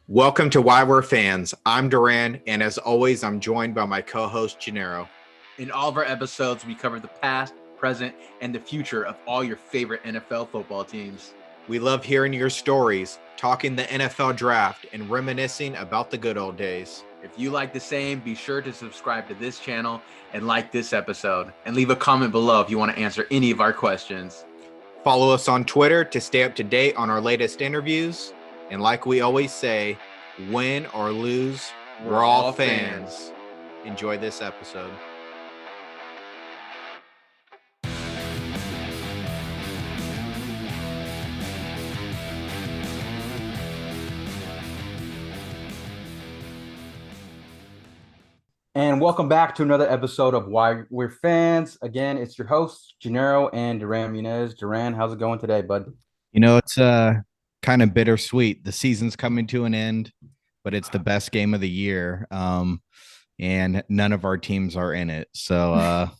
Welcome to Why We're Fans. I'm Duran, and as always, I'm joined by my co-host, Gennaro. In all of our episodes, we cover the past, present, and the future of all your favorite NFL football teams. We love hearing your stories, talking the NFL draft, and reminiscing about the good old days. If you like the same, be sure to subscribe to this channel and like this episode. And leave a comment below if you want to answer any of our questions. Follow us on Twitter to stay up to date on our latest interviews. And like we always say, win or lose, we're all fans. Enjoy this episode. And welcome back to another episode of Why We're Fans. Again, it's your hosts, Gennaro and Duran Munez. Duran, how's it going today, bud? You know, it's kind of bittersweet. The season's coming to an end, but it's the best game of the year. And none of our teams are in it. So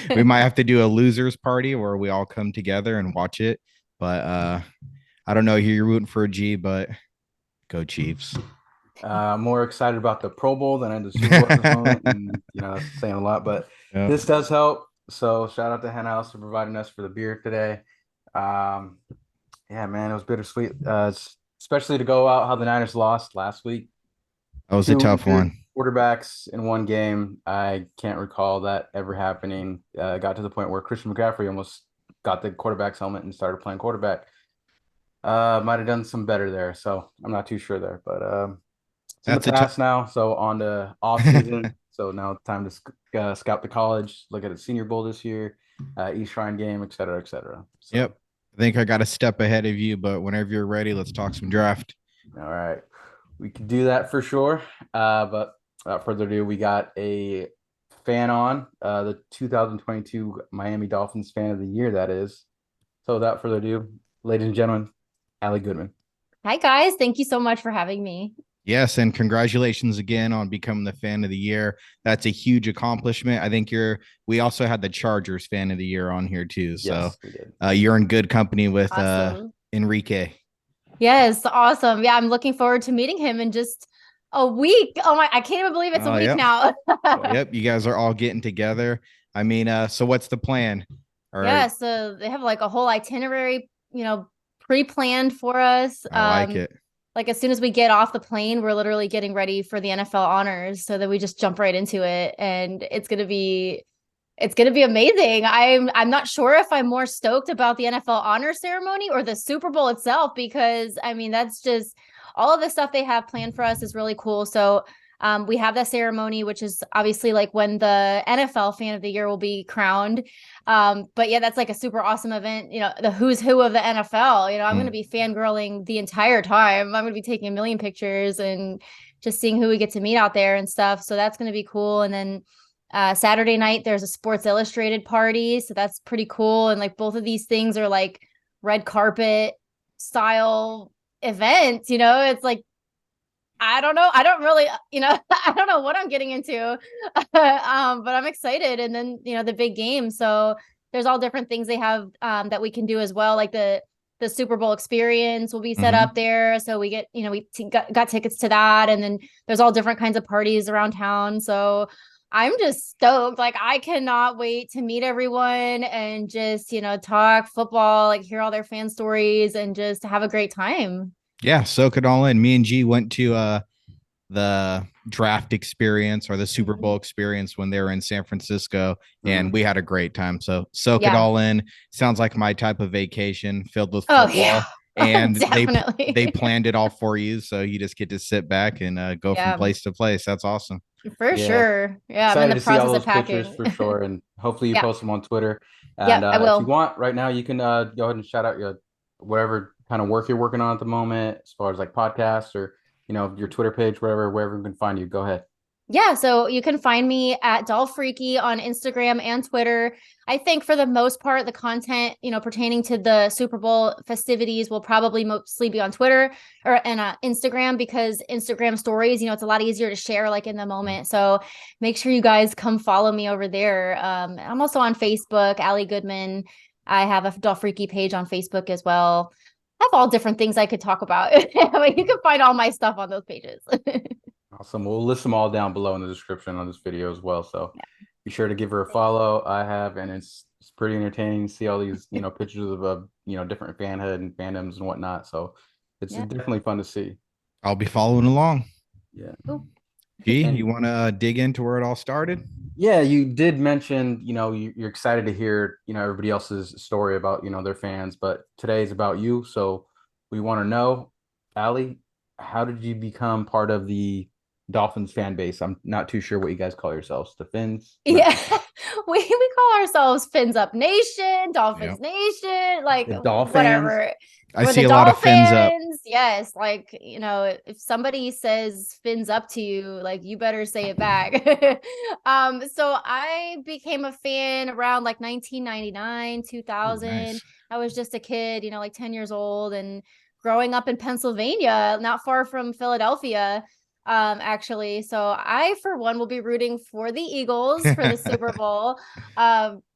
we might have to do a losers party where we all come together and watch it. But I don't know who you're rooting for, G, but go Chiefs. More excited about the Pro Bowl than I do the Super Bowl at the moment. And, that's saying a lot, but This does help. So shout out to Hen House for providing us for the beer today. Yeah, man, it was bittersweet, especially to go out how the Niners lost last week. That was a tough one. Quarterbacks in one game. I can't recall that ever happening. It got to the point where Christian McCaffrey almost got the quarterback's helmet and started playing quarterback. Might have done some better there, so I'm not too sure there. But it's in the past now, so on to off season. So now it's time to scout the college, look at the Senior Bowl this year, East Shrine game, et cetera, et cetera. So, yep. I think I got a step ahead of you, but whenever you're ready, let's talk some draft. All right. We can do that for sure. But without further ado, we got a fan on, the 2022 Miami Dolphins fan of the year, that is. So without further ado, ladies and gentlemen, Allie Goodman. Hi, guys. Thank you so much for having me. Yes, and congratulations again on becoming the fan of the year. That's a huge accomplishment. I think we also had the Chargers fan of the year on here too. So yes, we did. You're in good company with awesome. Enrique. Yes, awesome. Yeah, I'm looking forward to meeting him in just a week. Oh my, I can't even believe it's a week now. Yep, you guys are all getting together. I mean, so what's the plan? Yeah, so they have like a whole itinerary, pre-planned for us. I like it. Like as soon as we get off the plane, we're literally getting ready for the NFL honors so that we just jump right into it. And it's going to be amazing. I'm not sure if I'm more stoked about the NFL honor ceremony or the Super Bowl itself, because I mean, that's just all of the stuff they have planned for us is really cool. So we have that ceremony, which is obviously like when the NFL fan of the year will be crowned. But yeah, that's like a super awesome event. The who's who of the NFL, I'm going to be fangirling the entire time. I'm going to be taking a million pictures and just seeing who we get to meet out there and stuff. So that's going to be cool. And then Saturday night, there's a Sports Illustrated party. So that's pretty cool. And like both of these things are like red carpet style events, it's like, I don't know. I don't really, I don't know what I'm getting into, but I'm excited. And then, the big game. So there's all different things they have that we can do as well. Like the Super Bowl experience will be set up there. So we get, we got tickets to that. And then there's all different kinds of parties around town. So I'm just stoked. Like I cannot wait to meet everyone and just, talk football, like hear all their fan stories and just have a great time. Yeah, soak it all in. Me and G went to the draft experience or the Super Bowl experience when they were in San Francisco, and we had a great time. So soak it all in. Sounds like my type of vacation filled with football. Oh, yeah. And they planned it all for you, so you just get to sit back and go from place to place. That's awesome. For sure. Yeah, I'm in the process of packing. For sure, and hopefully you post them on Twitter. And I will. If you want, right now you can go ahead and shout out your whatever kind of work you're working on at the moment, as far as like podcasts or your Twitter page, wherever we can find you. Go ahead. Yeah, so you can find me at Dolphreaky on Instagram and Twitter. I think for the most part, the content, pertaining to the Super Bowl festivities will probably mostly be on Twitter and Instagram, because Instagram stories, it's a lot easier to share like in the moment. So make sure you guys come follow me over there. I'm also on Facebook, Allie Goodman. I have a Dolphreaky page on Facebook as well. have all different things I could talk about. Like, you can find all my stuff on those pages. Awesome. We'll list them all down below in the description on this video as well. So be sure to give her a follow. I have, and it's pretty entertaining to see all these, pictures of different fanhood and fandoms and whatnot. So it's definitely fun to see. I'll be following along. Yeah. Cool. G, you want to dig into where it all started? Yeah, you did mention, you're excited to hear, everybody else's story about, their fans, but today is about you. So we want to know, Allie, how did you become part of the Dolphins fan base? I'm not too sure what you guys call yourselves. The Fins? Yeah. We call ourselves Fins Up Nation, Dolphins Nation, like The Dolphins? whatever. I For see the a lot of fins up. Dolphins, yes. Like, if somebody says fins up to you, like, you better say it back. So I became a fan around like 1999, 2000. Nice. I was just a kid, like 10 years old, and growing up in Pennsylvania, not far from Philadelphia, actually. So I, for one, will be rooting for the Eagles for the Super Bowl.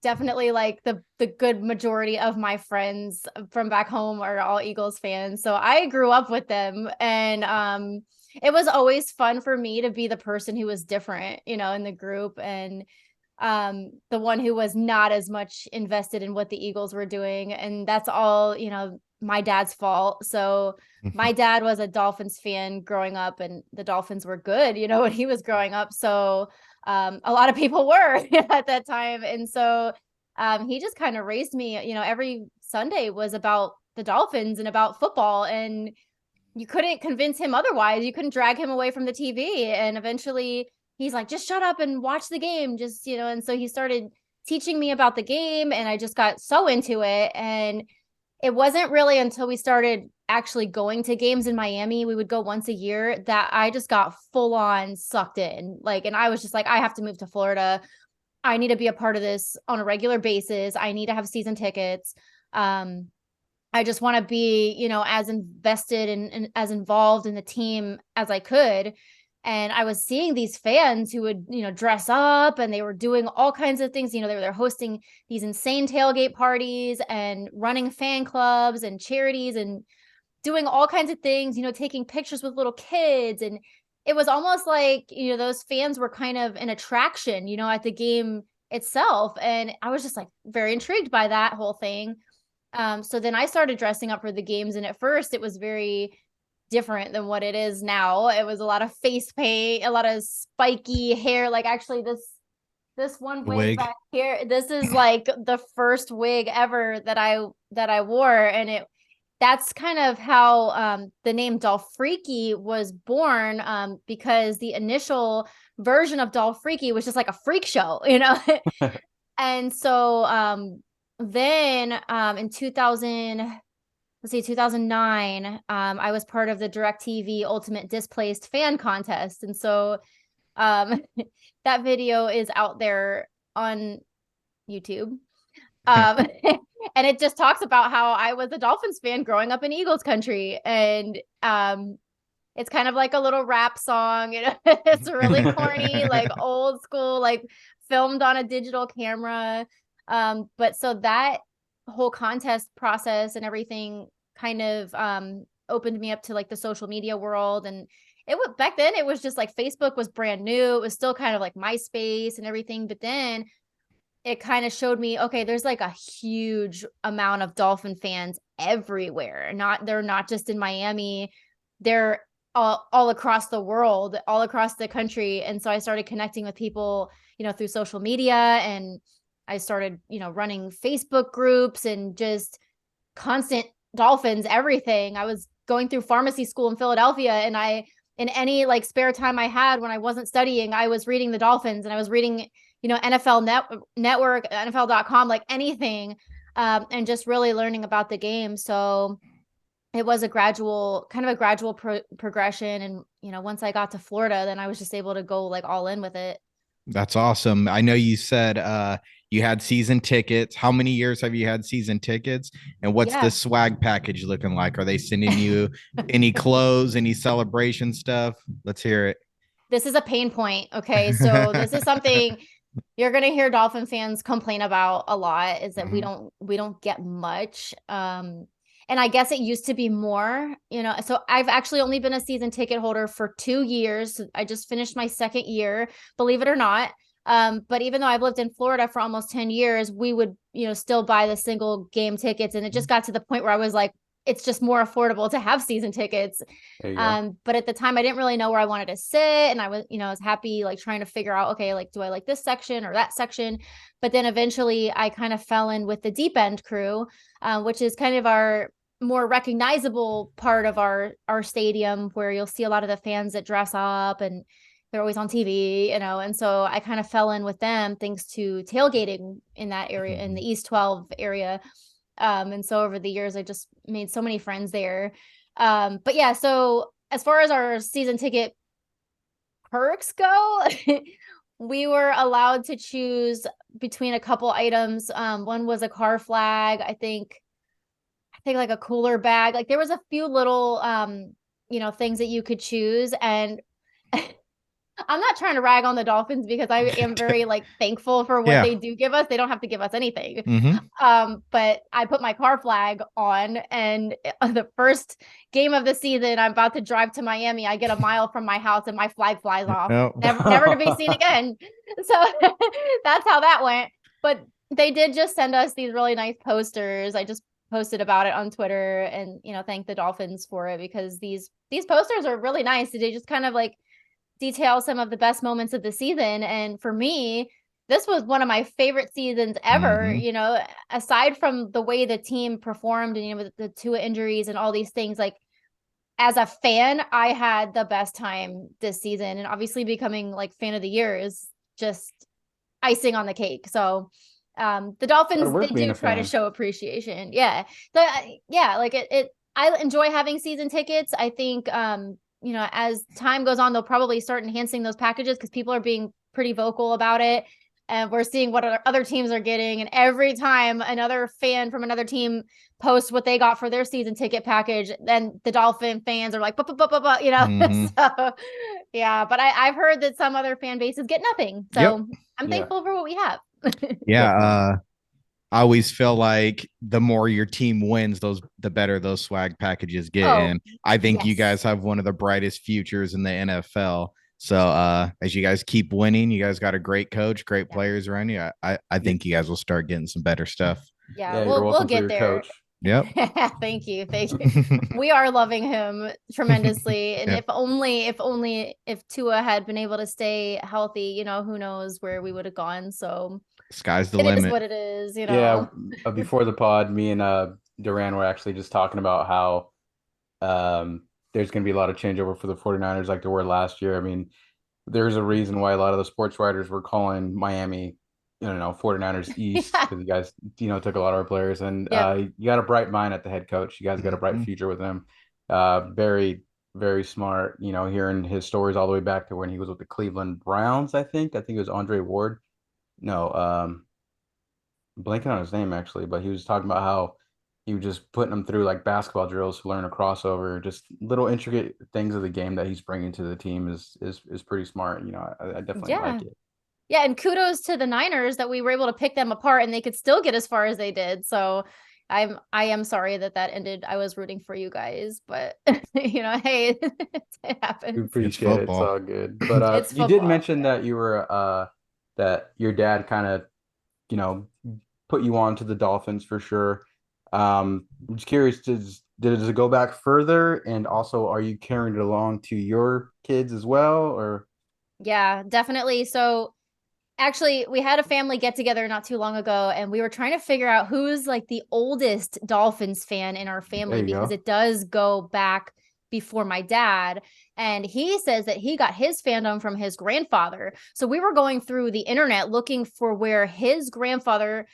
Definitely, like, the good majority of my friends from back home are all Eagles fans. So I grew up with them, and it was always fun for me to be the person who was different, in the group, and the one who was not as much invested in what the Eagles were doing. And that's all, my dad's fault. So my dad was a Dolphins fan growing up, and the Dolphins were good, when he was growing up. So a lot of people were at that time. And so he just kind of raised me, every Sunday was about the Dolphins and about football, and you couldn't convince him otherwise. You couldn't drag him away from the TV. And eventually he's like, just shut up and watch the game. Just, and so he started teaching me about the game, and I just got so into it. And it wasn't really until we started actually going to games in Miami, we would go once a year, that I just got full on sucked in. Like, and I was just like, I have to move to Florida. I need to be a part of this on a regular basis. I need to have season tickets. I just want to be, as invested and as involved in the team as I could. And I was seeing these fans who would, dress up, and they were doing all kinds of things. They're hosting these insane tailgate parties and running fan clubs and charities and doing all kinds of things, taking pictures with little kids. And it was almost like, those fans were kind of an attraction, at the game itself. And I was just like very intrigued by that whole thing. So then I started dressing up for the games, and at first it was very different than what it is now. It was a lot of face paint, a lot of spiky hair. Like, actually, this one wig back here, this is like the first wig ever that I wore, and that's kind of how the name Dolphreaky was born, because the initial version of Dolphreaky was just like a freak show, And so then in 2009, I was part of the DirecTV Ultimate Displaced Fan Contest. And so that video is out there on YouTube. And it just talks about how I was a Dolphins fan growing up in Eagles country. And it's kind of like a little rap song. It's really corny, like old school, like filmed on a digital camera. But so that whole contest process and everything kind of opened me up to like the social media world. And back then it was just like Facebook was brand new. It was still kind of like MySpace and everything. But then it kind of showed me, okay, there's like a huge amount of Dolphin fans everywhere. They're not just in Miami. They're all across the world, all across the country. And so I started connecting with people, through social media, and I started, running Facebook groups and just constant Dolphins, everything. I was going through pharmacy school in Philadelphia, and in any like spare time I had when I wasn't studying, I was reading the Dolphins, and I was reading, NFL Network, NFL.com, like anything, and just really learning about the game. So it was a gradual progression. And, once I got to Florida, then I was just able to go like all in with it. That's awesome. I know you said you had season tickets. How many years have you had season tickets? And what's the swag package looking like? Are they sending you any clothes, any celebration stuff? Let's hear it. This is a pain point. Okay. So this is something you're going to hear Dolphin fans complain about a lot, is that we don't get much. And And I guess it used to be more, so I've actually only been a season ticket holder for 2 years. I just finished my second year, believe it or not. But even though I've lived in Florida for almost 10 years, we would, still buy the single game tickets. And it just got to the point where I was like, it's just more affordable to have season tickets. But at the time I didn't really know where I wanted to sit. And I was, I was happy, like trying to figure out, okay, like, do I like this section or that section? But then eventually I kind of fell in with the deep end crew, which is kind of our more recognizable part of our stadium, where you'll see a lot of the fans that dress up and they're always on TV, and so I kind of fell in with them thanks to tailgating in that area, in the East 12 area. And so over the years, I just made so many friends there. But yeah, so as far as our season ticket perks go, we were allowed to choose between a couple items. One was a car flag, I think like a cooler bag. Like there was a few little, things that you could choose. And I'm not trying to rag on the Dolphins because I am very thankful for what they do give us. They don't have to give us anything. But I put my car flag on, and the first game of the season, I'm about to drive to Miami. I get a mile from my house and my flag flies off. Never to be seen again. So that's how that went. But they did just send us these really nice posters. I just posted about it on Twitter and, thank the Dolphins for it, because these posters are really nice. They just kind of detail some of the best moments of the season. And for me, this was one of my favorite seasons ever, aside from the way the team performed and, with the Tua injuries and all these things, as a fan, I had the best time this season. And obviously becoming fan of the year is just icing on the cake. So the Dolphins, they do try to show appreciation. Yeah. I enjoy having season tickets. I think, as time goes on, they'll probably start enhancing those packages because people are being pretty vocal about it. And we're seeing what other teams are getting. And every time another fan from another team posts what they got for their season ticket package, then the Dolphin fans are like, So, yeah. But I've heard that some other fan bases get nothing. So I'm thankful for what we have. I always feel like the more your team wins, the better those swag packages get. And I think you guys have one of the brightest futures in the NFL. So as you guys keep winning, you guys got a great coach, great players around you. I think you guys will start getting some better stuff. Yeah, we'll get there. Coach. Yep. Thank you. We are loving him tremendously. And if Tua had been able to stay healthy, who knows where we would have gone. So sky's the limit. It is what it is, Yeah. Before the pod, me and Duran were actually just talking about how there's going to be a lot of changeover for the 49ers like there were last year. I mean, there's a reason why a lot of the sports writers were calling Miami, 49ers East, because you guys, took a lot of our players. And you got a bright mind at the head coach. You guys got a bright future with him. Very, very smart, hearing his stories all the way back to when he was with the Cleveland Browns, I think it was Andre Ward. No, blanking on his name actually, but he was talking about how he was just putting them through basketball drills to learn a crossover, just little intricate things of the game that he's bringing to the team is pretty smart. I definitely like it. Yeah, and kudos to the Niners that we were able to pick them apart and they could still get as far as they did. So I am sorry that ended. I was rooting for you guys, but hey, it happens. We appreciate it. It's all good. But you did mention that you were that your dad kind of, put you on to the Dolphins for sure. I'm just curious, does it go back further? And also, are you carrying it along to your kids as well? Or yeah, definitely. So actually, we had a family get together not too long ago, and we were trying to figure out who's the oldest Dolphins fan in our family, because it does go back before my dad. And he says that he got his fandom from his grandfather. So we were going through the internet looking for where his grandfather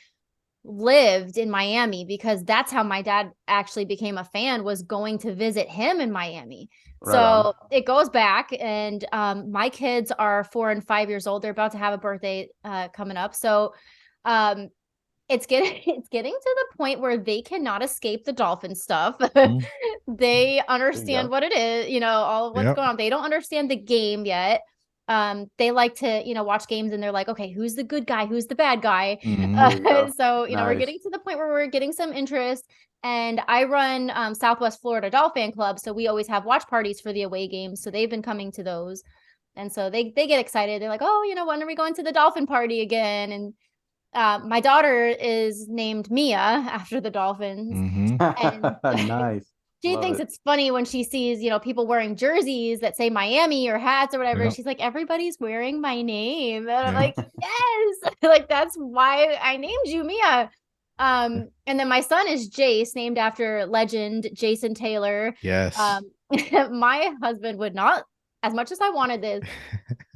lived in Miami, because that's how my dad actually became a fan, was going to visit him in Miami. Right so on. It goes back, and my kids are 4 and 5 years old. They're about to have a birthday coming up. So it's getting to the point where they cannot escape the Dolphin stuff. They understand what it is, all of what's going on. They don't understand the game yet. they like to, watch games and they're like, okay, who's the good guy? Who's the bad guy? Mhm. So, we're Nice. getting to the point where we're getting some interest. And I run Southwest Florida Dolphin Club. So we always have watch parties for the away games. So they've been coming to those. And so they get excited. They're like, oh, when are we going to the Dolphin party again? And my daughter is named Mia after the Dolphins. Mhm. And Nice. she Love thinks it. it's funny when she sees, people wearing jerseys that say Miami or hats or whatever. Yep. She's like, everybody's wearing my name. And I'm Yeah. like, yes, like that's why I named you Mia. And then my son is Jace, named after legend Jason Taylor. Yes. My husband would not, as much as I wanted this,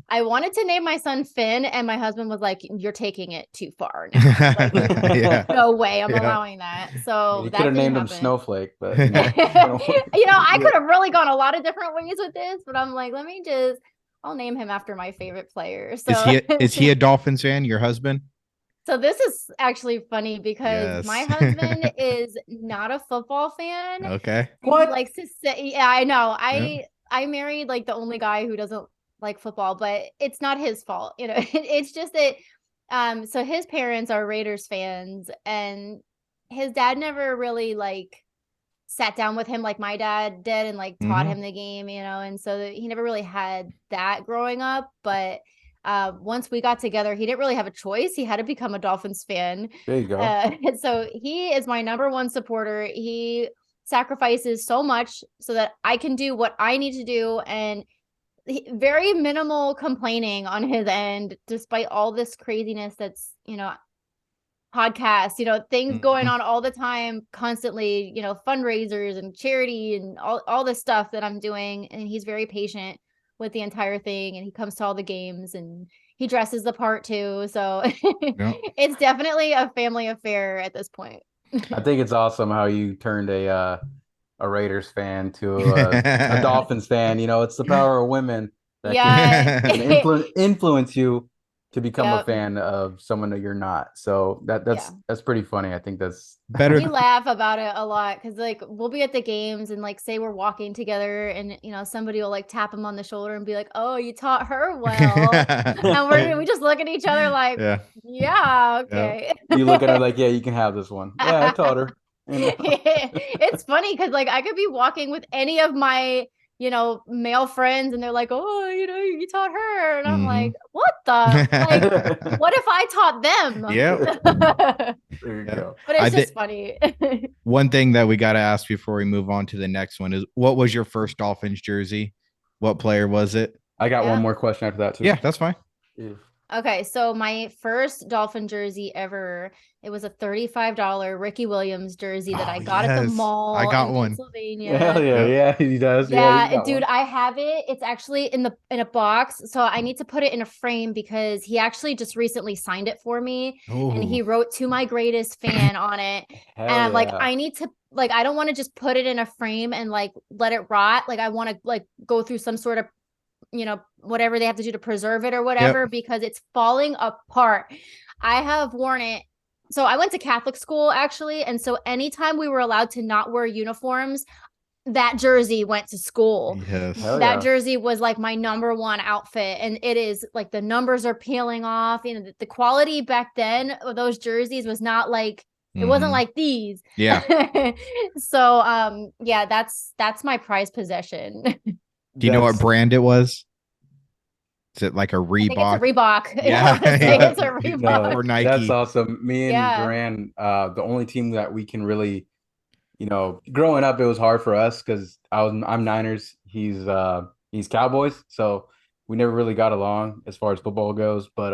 I wanted to name my son Finn, and my husband was like, "You're taking it too far now. Like, Yeah. no way, I'm Yeah. allowing that." So You that could have didn't named him happen. Snowflake, but I could have really gone a lot of different ways with this, but I'm like, I'll name him after my favorite player. So Is he a Dolphins fan, your husband? So this is actually funny because my Yes. husband is not a football fan. Okay. What? He likes to say, yeah, I know. Yeah. I married like the only guy who doesn't like football, but it's not his fault. It's just that so his parents are Raiders fans, and his dad never really like sat down with him like my dad did and like taught him the game, and so he never really had that growing up. But once we got together, he didn't really have a choice. He had to become a Dolphins fan. There you go. And so he is my number one supporter. He sacrifices so much so that I can do what I need to do, and very minimal complaining on his end, despite all this craziness that's, podcasts, things going on all the time, constantly, fundraisers and charity and all this stuff that I'm doing. And he's very patient with the entire thing. And he comes to all the games and he dresses the part too. So it's definitely a family affair at this point. I think it's awesome how you turned a Raiders fan to a Dolphins fan. It's the power of women that can influence you to become a fan of someone that you're not. So that's pretty funny. I think that's better. We laugh about it a lot because like we'll be at the games and like say we're walking together and somebody will like tap him on the shoulder and be like, "Oh, you taught her well," and we just look at each other like, "Yeah, okay." You look at her like, "Yeah, you can have this one." Yeah, I taught her. It's funny because like I could be walking with any of my male friends and they're like, "Oh, you taught her," and I'm like, "What the like? What if I taught them?" Yeah. There you go. But it's just funny. One thing that we got to ask before we move on to the next one is, what was your first Dolphins jersey? What player was it? I got one more question after that too. Yeah, that's fine. Yeah. Okay, so my first Dolphin jersey ever, it was a $35 Ricky Williams jersey that I got at the mall. I got in one. Pennsylvania. Hell yeah, he does. Yeah, dude, I have it. It's actually in a box, so I need to put it in a frame because he actually just recently signed it for me, and he wrote "To my greatest fan" on it. And I'm like, I need to I don't want to just put it in a frame and like let it rot. Like I want to like go through some sort of whatever they have to do to preserve it or whatever, because it's falling apart. I have worn it. So I went to Catholic school actually. And so anytime we were allowed to not wear uniforms, that jersey went to school. Yes. That jersey was like my number one outfit. And it is like the numbers are peeling off. The quality back then of those jerseys was not like, it wasn't like these. Yeah. So that's my prized possession. Do you know what brand it was? Is it like a Reebok? I think it's a Reebok. Yeah. It's a Reebok. Or Nike. That's awesome. Me and Duran, the only team that we can really, growing up, it was hard for us because I'm Niners. He's Cowboys. So we never really got along as far as football goes. But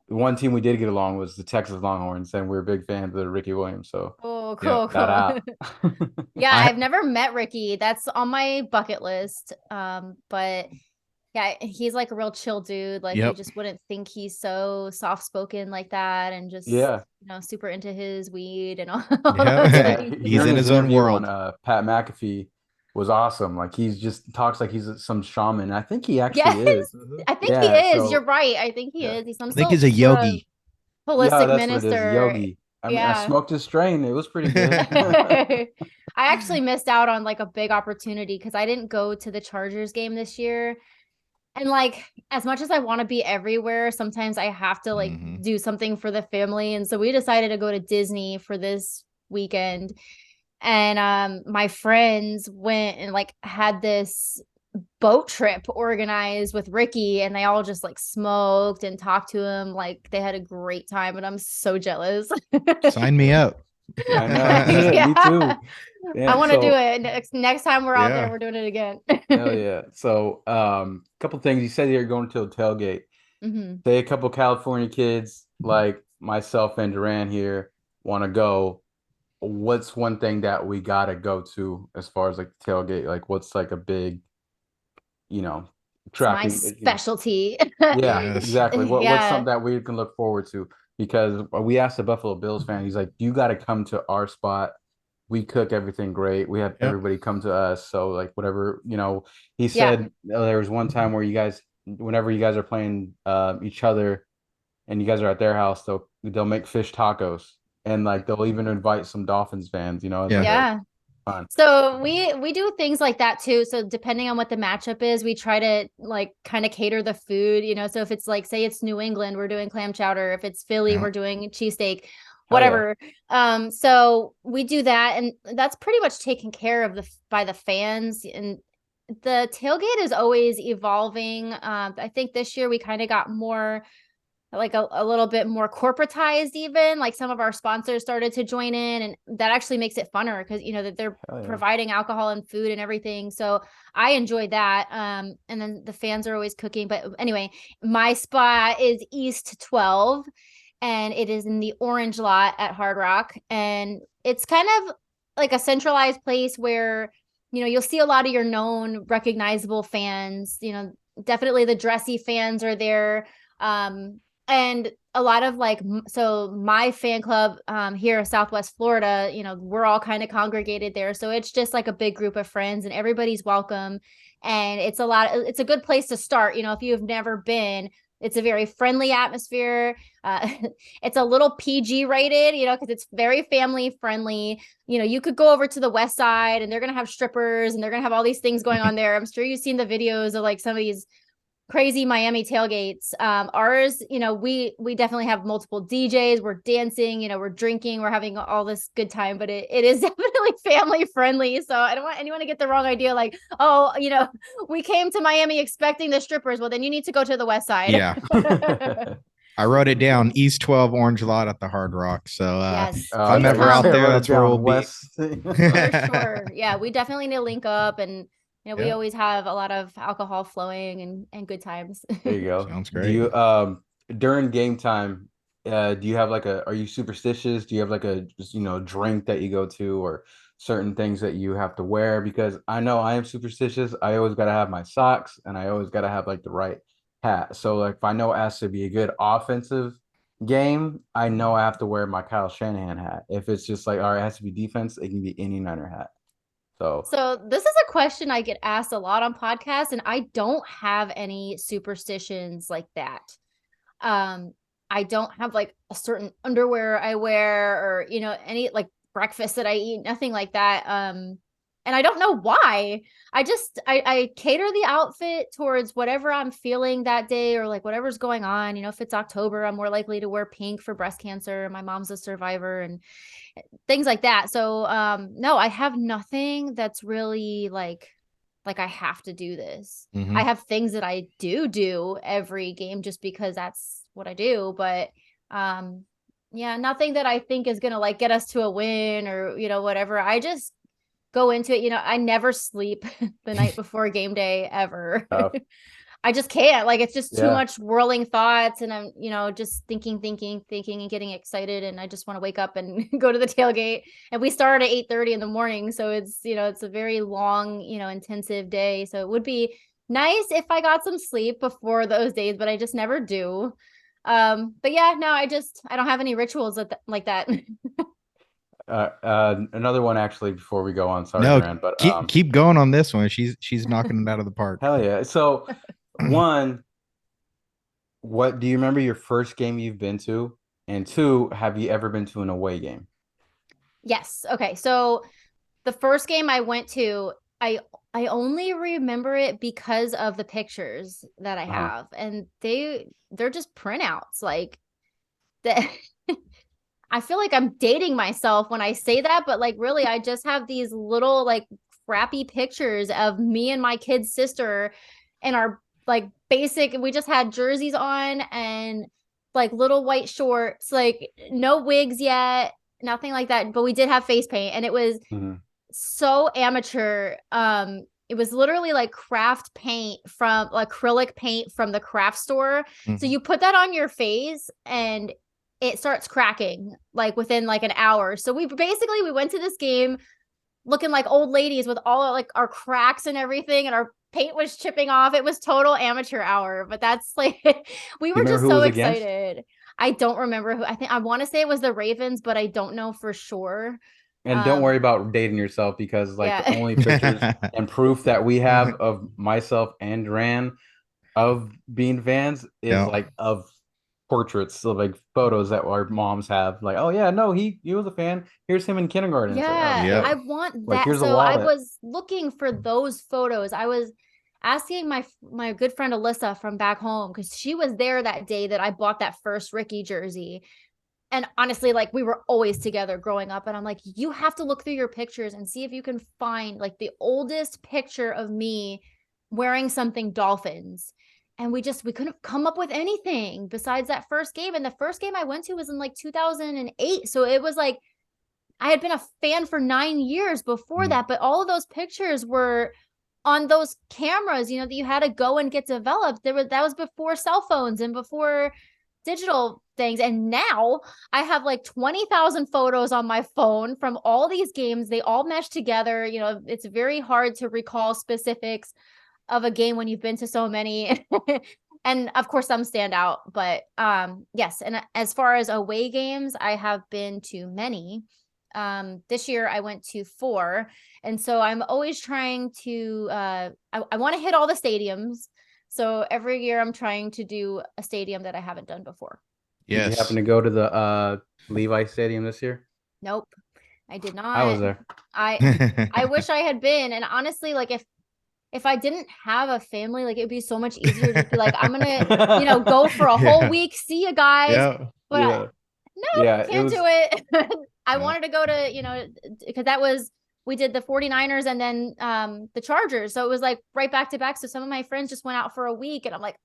the one team we did get along was the Texas Longhorns, and we were big fans of Ricky Williams. So cool. Yeah, I've never met Ricky. That's on my bucket list. But yeah, he's like a real chill dude. Like you just wouldn't think he's so soft spoken like that, and just super into his weed and all. He's in his own world. Pat McAfee was awesome. Like he's just talks like he's some shaman. I think he actually is. I think he is. So, you're right. I think he is. He's some. I think he's a yogi. Holistic minister. What it is, yogi. I mean, I smoked his strain. It was pretty good. I actually missed out on like a big opportunity because I didn't go to the Chargers game this year. And like, as much as I want to be everywhere, sometimes I have to like do something for the family. And so we decided to go to Disney for this weekend. And my friends went and like had this boat trip organized with Ricky, and they all just like smoked and talked to him. Like they had a great time, and I'm so jealous. Sign me up. I know. Yeah. Me too. Yeah, I want to do it next time we're out there. Yeah. We're doing it again. hell yeah. So, couple things. You said you're going to a tailgate. Mhm. Say a couple California kids like myself and Duran here want to go. What's one thing that we gotta go to as far as like the tailgate? Like, what's like a big, you know, It's my tracking? specialty. Yeah, Yes. exactly. What's Yeah. something that we can look forward to? Because we asked the Buffalo Bills fan, he's like, you got to come to our spot. We cook everything great. We have Yep. everybody come to us. So like whatever, he Yeah. said there was one time where you guys, whenever you guys are playing each other and you guys are at their house, they'll make fish tacos and like they'll even invite some Dolphins fans, as like a Yeah. fun. So we do things like that too. So depending on what the matchup is, we try to like kind of cater the food, So if it's like, say it's New England, we're doing clam chowder. If it's Philly, Yeah. we're doing cheesesteak, Hell yeah. whatever. So we do that, and that's pretty much taken care of by the fans. And the tailgate is always evolving. I think this year we kind of got more like a little bit more corporatized, even like some of our sponsors started to join in, and that actually makes it funner because that they're Hell yeah. providing alcohol and food and everything. So I enjoyed that. And then the fans are always cooking. But anyway, my spot is East 12, and it is in the orange lot at Hard Rock. And it's kind of like a centralized place where you'll see a lot of your known recognizable fans. Definitely the dressy fans are there. And a lot of like, so my fan club here in Southwest Florida, we're all kind of congregated there. So it's just like a big group of friends, and everybody's welcome. And it's a good place to start. If you've never been, it's a very friendly atmosphere. It's a little PG rated, because it's very family friendly. You could go over to the West Side and they're going to have strippers and they're going to have all these things going on there. I'm sure you've seen the videos of like some of these crazy Miami tailgates. Ours, we definitely have multiple DJs. We're dancing, we're drinking, we're having all this good time, but it is definitely family friendly. So I don't want anyone to get the wrong idea. Like, oh, we came to Miami expecting the strippers. Well, then you need to go to the West Side. Yeah. I wrote it down, East 12 Orange Lot at the Hard Rock. So yes, if I'm ever out there, that's where we'll be. For sure. Yeah, we definitely need to link up, and we always have a lot of alcohol flowing and good times. There you go. Sounds great. Do you during game time, do you have like are you superstitious? Do you have like a drink that you go to, or certain things that you have to wear? Because I know I am superstitious. I always gotta have my socks, and I always gotta have like the right hat. So like if I know it has to be a good offensive game, I know I have to wear my Kyle Shanahan hat. If it's just like, all right, it has to be defense, it can be any Niner hat. So this is a question I get asked a lot on podcasts, and I don't have any superstitions like that. I don't have like a certain underwear I wear, or any like breakfast that I eat, nothing like that. And I don't know why. I cater the outfit towards whatever I'm feeling that day, or like whatever's going on. If it's October, I'm more likely to wear pink for breast cancer. My mom's a survivor, and things like that. So no, I have nothing that's really like I have to do this. I have things that I do every game just because that's what I do, but yeah, nothing that I think is gonna like get us to a win or whatever. I just go into it. I never sleep the night before game day ever. Oh. I just can't. Like, it's just too much whirling thoughts, and I'm, just thinking and getting excited, and I just want to wake up and go to the tailgate. And we start at 8:30 in the morning, so it's, it's a very long, intensive day. So it would be nice if I got some sleep before those days, but I just never do. But yeah, no, I don't have any rituals like that. Another one actually before we go on. Sorry, No, Brand, but keep going on this one. She's knocking it out of the park. Hell yeah. So one, what do you remember your first game you've been to? And two, have you ever been to an away game? Yes. Okay. So the first game I went to, I I only remember it because of the pictures that I have, and they're just printouts. Like that. I feel like I'm dating myself when I say that, but like really, I just have these little like crappy pictures of me and my kid's sister and our like basic. We just had jerseys on and like little white shorts, like no wigs yet, nothing like that. But we did have face paint, and it was so amateur. It was literally like craft paint from acrylic paint from the craft store. So you put that on your face and it starts cracking like within like an hour. So we went to this game looking like old ladies with all like our cracks and everything, and our paint was chipping off. It was total amateur hour, but that's like we were just so excited. I don't remember who. I want to say it was the Ravens, but I don't know for sure. And don't worry about dating yourself, because like the only pictures and proof that we have of myself and Duran of being fans is like of portraits, of like photos that our moms have. Like, oh yeah, no, he was a fan. Here's him in kindergarten. Yeah, I want that. Like, here's so I was looking for those photos. I was asking my good friend Alyssa from back home, because she was there that day that I bought that first Ricky jersey. And honestly, like we were always together growing up. And I'm like, you have to look through your pictures and see if you can find like the oldest picture of me wearing something Dolphins. And we couldn't come up with anything besides that first game. And the first game I went to was in like 2008. So it was like, I had been a fan for 9 years before that, but all of those pictures were on those cameras, that you had to go and get developed. That was before cell phones and before digital things. And now I have like 20,000 photos on my phone from all these games. They all mesh together. It's very hard to recall specifics of a game when you've been to so many. And of course some stand out, but yes. And as far as away games, I have been to many. This year I went to 4. And so I'm always trying to, I want to hit all the stadiums. So every year I'm trying to do a stadium that I haven't done before. Yes. Did you happen to go to the Levi Stadium this year? Nope, I did not. I was there. I wish I had been. And honestly, like if I didn't have a family, like it'd be so much easier to be like, I'm gonna, go for a whole week, see you guys. But can't do it. I wanted to go to, because we did the 49ers and then the Chargers. So it was like right back to back. So some of my friends just went out for a week and I'm like,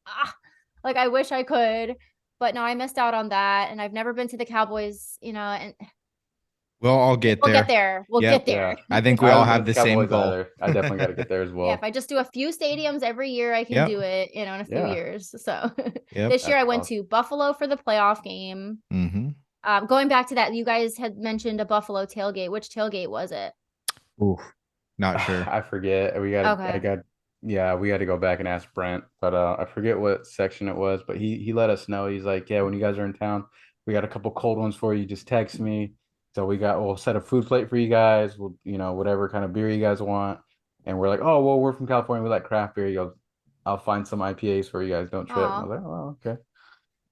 like I wish I could, but no, I missed out on that. And I've never been to the Cowboys, and we'll all get there. We'll get there. Yeah. I think we all have the same goal. Either. I definitely got to get there as well. Yeah, if I just do a few stadiums every year, I can do it, in a few years. So this year I went to Buffalo for the playoff game. Going back to that, you guys had mentioned a Buffalo tailgate. Which tailgate was it? Ooh, not sure. I forget. We had to go back and ask Brent, but I forget what section it was, but he let us know. He's like, yeah, when you guys are in town, we got a couple cold ones for you. Just text me. So we'll set a food plate for you guys. We'll, whatever kind of beer you guys want. And we're like, oh, well, we're from California. We like craft beer. He goes, I'll find some IPAs for you guys. Don't trip. I was like, oh, okay.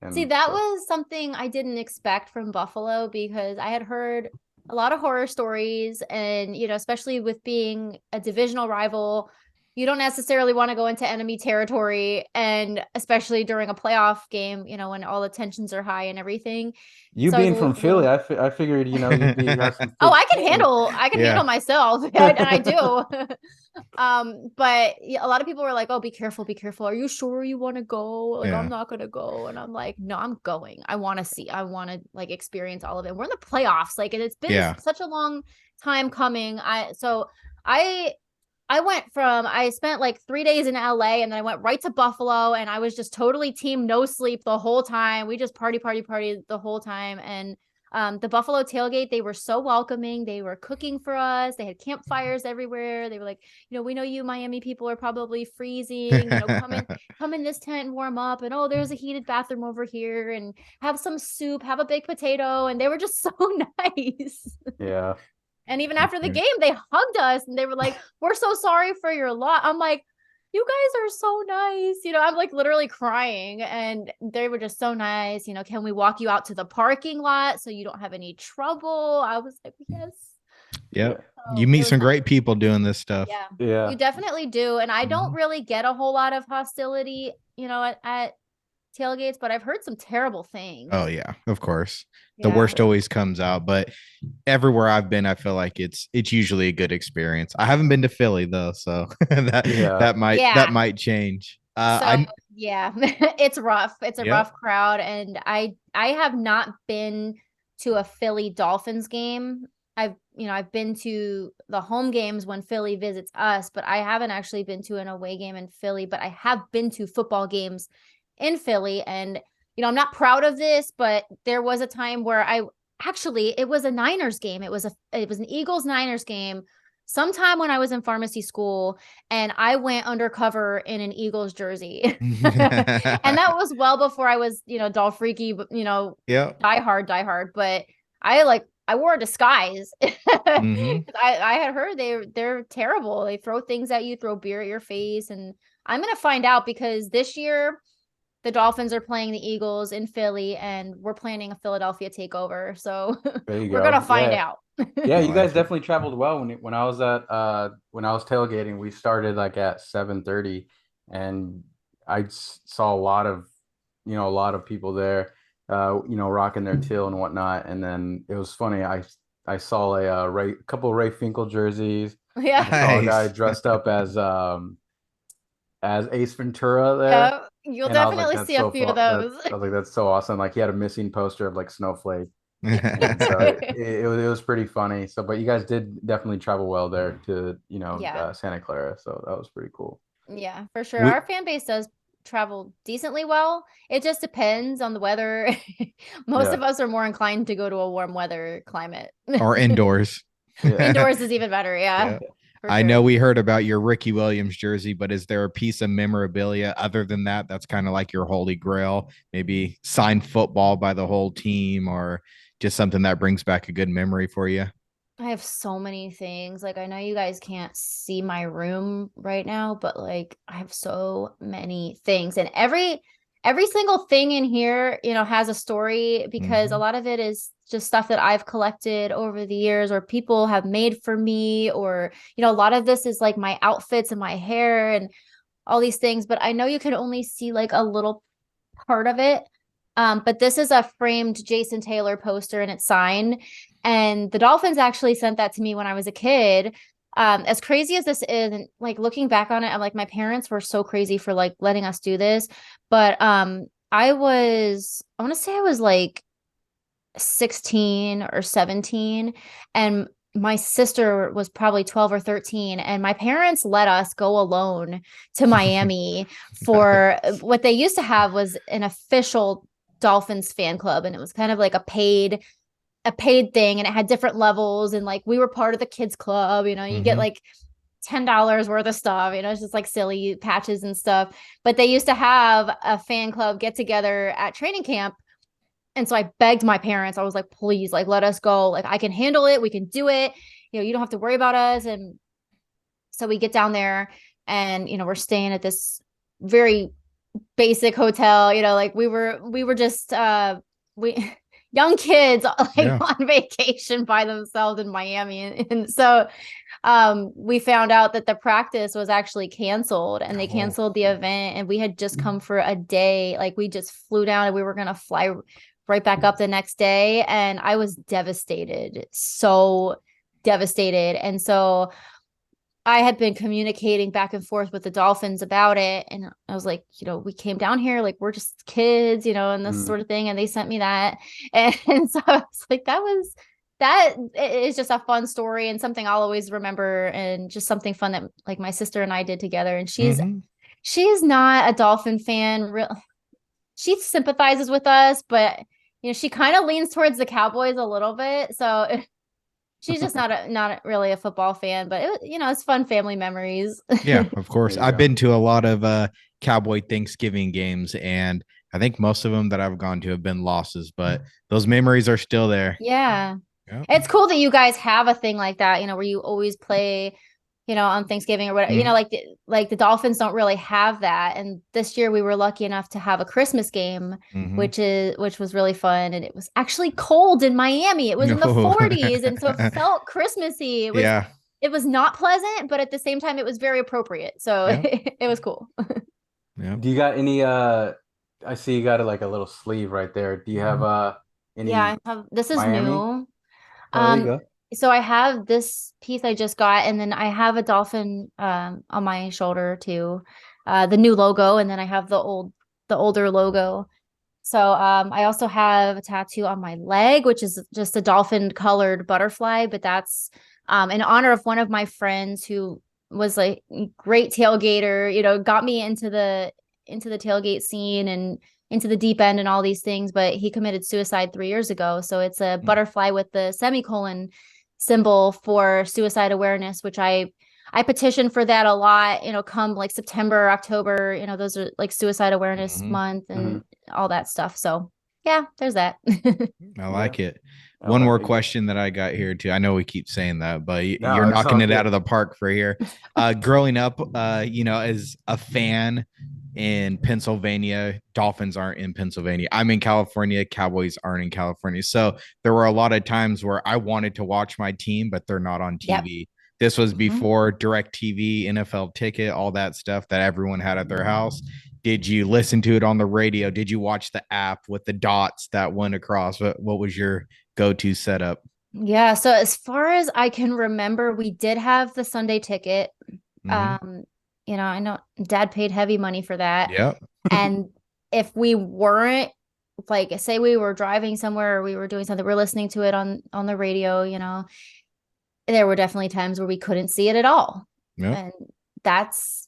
And see, that was something I didn't expect from Buffalo, because I had heard a lot of horror stories, and, especially with being a divisional rival, you don't necessarily want to go into enemy territory, and especially during a playoff game, when all the tensions are high and everying. You being from Philly, I figured, you'd have some oh, I can handle myself, and I do. But a lot of people were like, oh, be careful. Are you sure you want to go? Like, I'm not going to go. And I'm like, no, I'm going. I want to like experience all of it. We're in the playoffs. Like, and it's been such a long time coming. I spent like 3 days in LA, and then I went right to Buffalo, and I was just totally team no sleep the whole time. We just party the whole time. And the Buffalo tailgate, they were so welcoming. They were cooking for us. They had campfires everywhere. They were like, we know you Miami people are probably freezing, come in this tent and warm up. And, oh, there's a heated bathroom over here, and have some soup, have a baked potato. And they were just so nice. Yeah. And even after the game, they hugged us and they were like, we're so sorry for your loss. I'm like, you guys are so nice. I'm like literally crying, and they were just so nice. Can we walk you out to the parking lot so you don't have any trouble? I was like, yes. Yep. So You it meet was some nice. great people doing this stuff. Yeah. Yeah. You definitely do. And I don't Mhm. really get a whole lot of hostility, at tailgates, but I've heard some terrible things. Oh yeah, of course. The Yeah. worst always comes out, but everywhere I've been, I feel like it's usually a good experience. I haven't been to Philly though, so that Yeah. that might change. So I yeah, it's rough. It's a Yep. rough crowd, and I have not been to a Philly Dolphins game. I've been to the home games when Philly visits us, but I haven't actually been to an away game in Philly, but I have been to football games in Philly. And I'm not proud of this, but there was a time where it was a Niners game. It was an Eagles Niners game sometime when I was in pharmacy school, and I went undercover in an Eagles jersey. And that was well before I was, Dolphreaky, Yep. die hard. But I wore a disguise. Hmm. I had heard they're terrible. They throw things at you, throw beer at your face, and I'm gonna find out because this year the Dolphins are playing the Eagles in Philly, and we're planning a Philadelphia takeover. So There you we're go. gonna find Yeah. out. Yeah, I you guys like it. definitely traveled well when I was tailgating. We started like at 7:30, and saw a lot of people there, rocking their teal and whatnot. And then it was funny. I saw a couple of Ray Finkel jerseys. Yeah. I saw a guy Nice. dressed up as Ace Ventura there, Yeah. You'll and I was like, definitely that's see a so few of fun. those. I was like, that's so awesome. Like he had a missing poster of like Snowflake. And so Yeah. it was pretty funny. So, but you guys did definitely travel well there to, Yeah. Santa Clara. So that was pretty cool. Yeah, for sure. We Our fan base does travel decently well. It just depends on the weather. Most Yeah. of us are more inclined to go to a warm weather climate. are indoors. Yeah. Indoors is even better. Yeah, Yeah. for I know sure. we heard about your Ricky Williams jersey, but is there a piece of memorabilia other than that that's kind of like your holy grail? Maybe signed football by the whole team or just something that brings back a good memory for you? I have so many things. Like I know you guys can't see my room right now, but like I have so many things, and every single thing in here, has a story because a Mhm. lot of it is just stuff that I've collected over the years or people have made for me, or a lot of this is like my outfits and my hair and all these things, but I know you can only see like a little part of it. But this is a framed Jason Taylor poster and it's signed. And the Dolphins actually sent that to me when I was a kid. As crazy as this is, and like looking back on it, I'm like, my parents were so crazy for like letting us do this. But I want to say I was like 16 or 17, and my sister was probably 12 or 13, and my parents let us go alone to Miami for what they used to have was an official Dolphins fan club, and it was kind of like a paid thing, and it had different levels, and like we were part of the kids club, you get Mhm. like $10 worth of stuff, it's just like silly patches and stuff. But they used to have a fan club get together at training camp, and so I begged my parents. I was like, please, like, let us go. Like, I can handle it. We can do it. You don't have to worry about us. And so we get down there and, we're staying at this very basic hotel, like we were just, we, young kids like Yeah. on vacation by themselves in Miami. And so we found out that the practice was actually canceled, and they Oh. canceled the event, and we had just come for a day. Like we just flew down and we were going to fly right back up the next day, and I was devastated, so devastated. And so I had been communicating back and forth with the Dolphins about it, and I was like, we came down here like we're just kids, and this Mm. sort of thing, and they sent me that. And so I was like, that is just a fun story and something I'll always remember, and just something fun that like my sister and I did together. And Mhm. she's not a Dolphin fan. She sympathizes with us, but she kind of leans towards the Cowboys a little bit. So she's just not really a football fan, but it's fun family memories. Yeah, of There course. you I've go. been to a lot of Cowboy Thanksgiving games, and I think most of them that I've gone to have been losses, but those memories are still there. Yeah. Yep. It's cool that you guys have a thing like that, where you always play, on Thanksgiving or whatever. Mhm. Like the Dolphins don't really have that. And this year we were lucky enough to have a Christmas game, Mhm. which was really fun. And it was actually cold in Miami. It was in the No. 40s, and so it felt Christmassy. Yeah. It was not pleasant, but at the same time, it was very appropriate. So Yeah. it was cool. Yeah. Do you got any I see you got like a little sleeve right there. Do you have Yeah, any this is Miami? new. Oh, there you Um, go. so I have this piece I just got, and then I have a dolphin on my shoulder too. The new logo, and then I have the older logo. So I also have a tattoo on my leg, which is just a dolphin colored butterfly, but that's in honor of one of my friends who was like great tailgater, got me into the tailgate scene and into the deep end and all these things, but he committed suicide 3 years ago. So it's a butterfly with the semicolon symbol for suicide awareness, which I petition for that a lot, come like September, October, those are like suicide awareness Mhm. month and all that stuff. So yeah, there's that. I like it. I One like more it. question that I got here too. I know we keep saying that, but you're No, it's knocking all it out good. of the park for here. Growing up, as a fan in Pennsylvania, Dolphins aren't in Pennsylvania. I'm in California, Cowboys aren't in California. So there were a lot of times where I wanted to watch my team, but they're not on Yep. TV. This was Mhm. before Direct TV, NFL Ticket, all that stuff that everyone had at their house. Did you listen to it on the radio? Did you watch the app with the dots that went across? What was your go-to setup? Yeah. So as far as I can remember, we did have the Sunday ticket. Mhm. I know dad paid heavy money for that. Yep. And if we weren't, like, say we were driving somewhere or we were doing something, we're listening to it on the radio, there were definitely times where we couldn't see it at all. Yep. And that's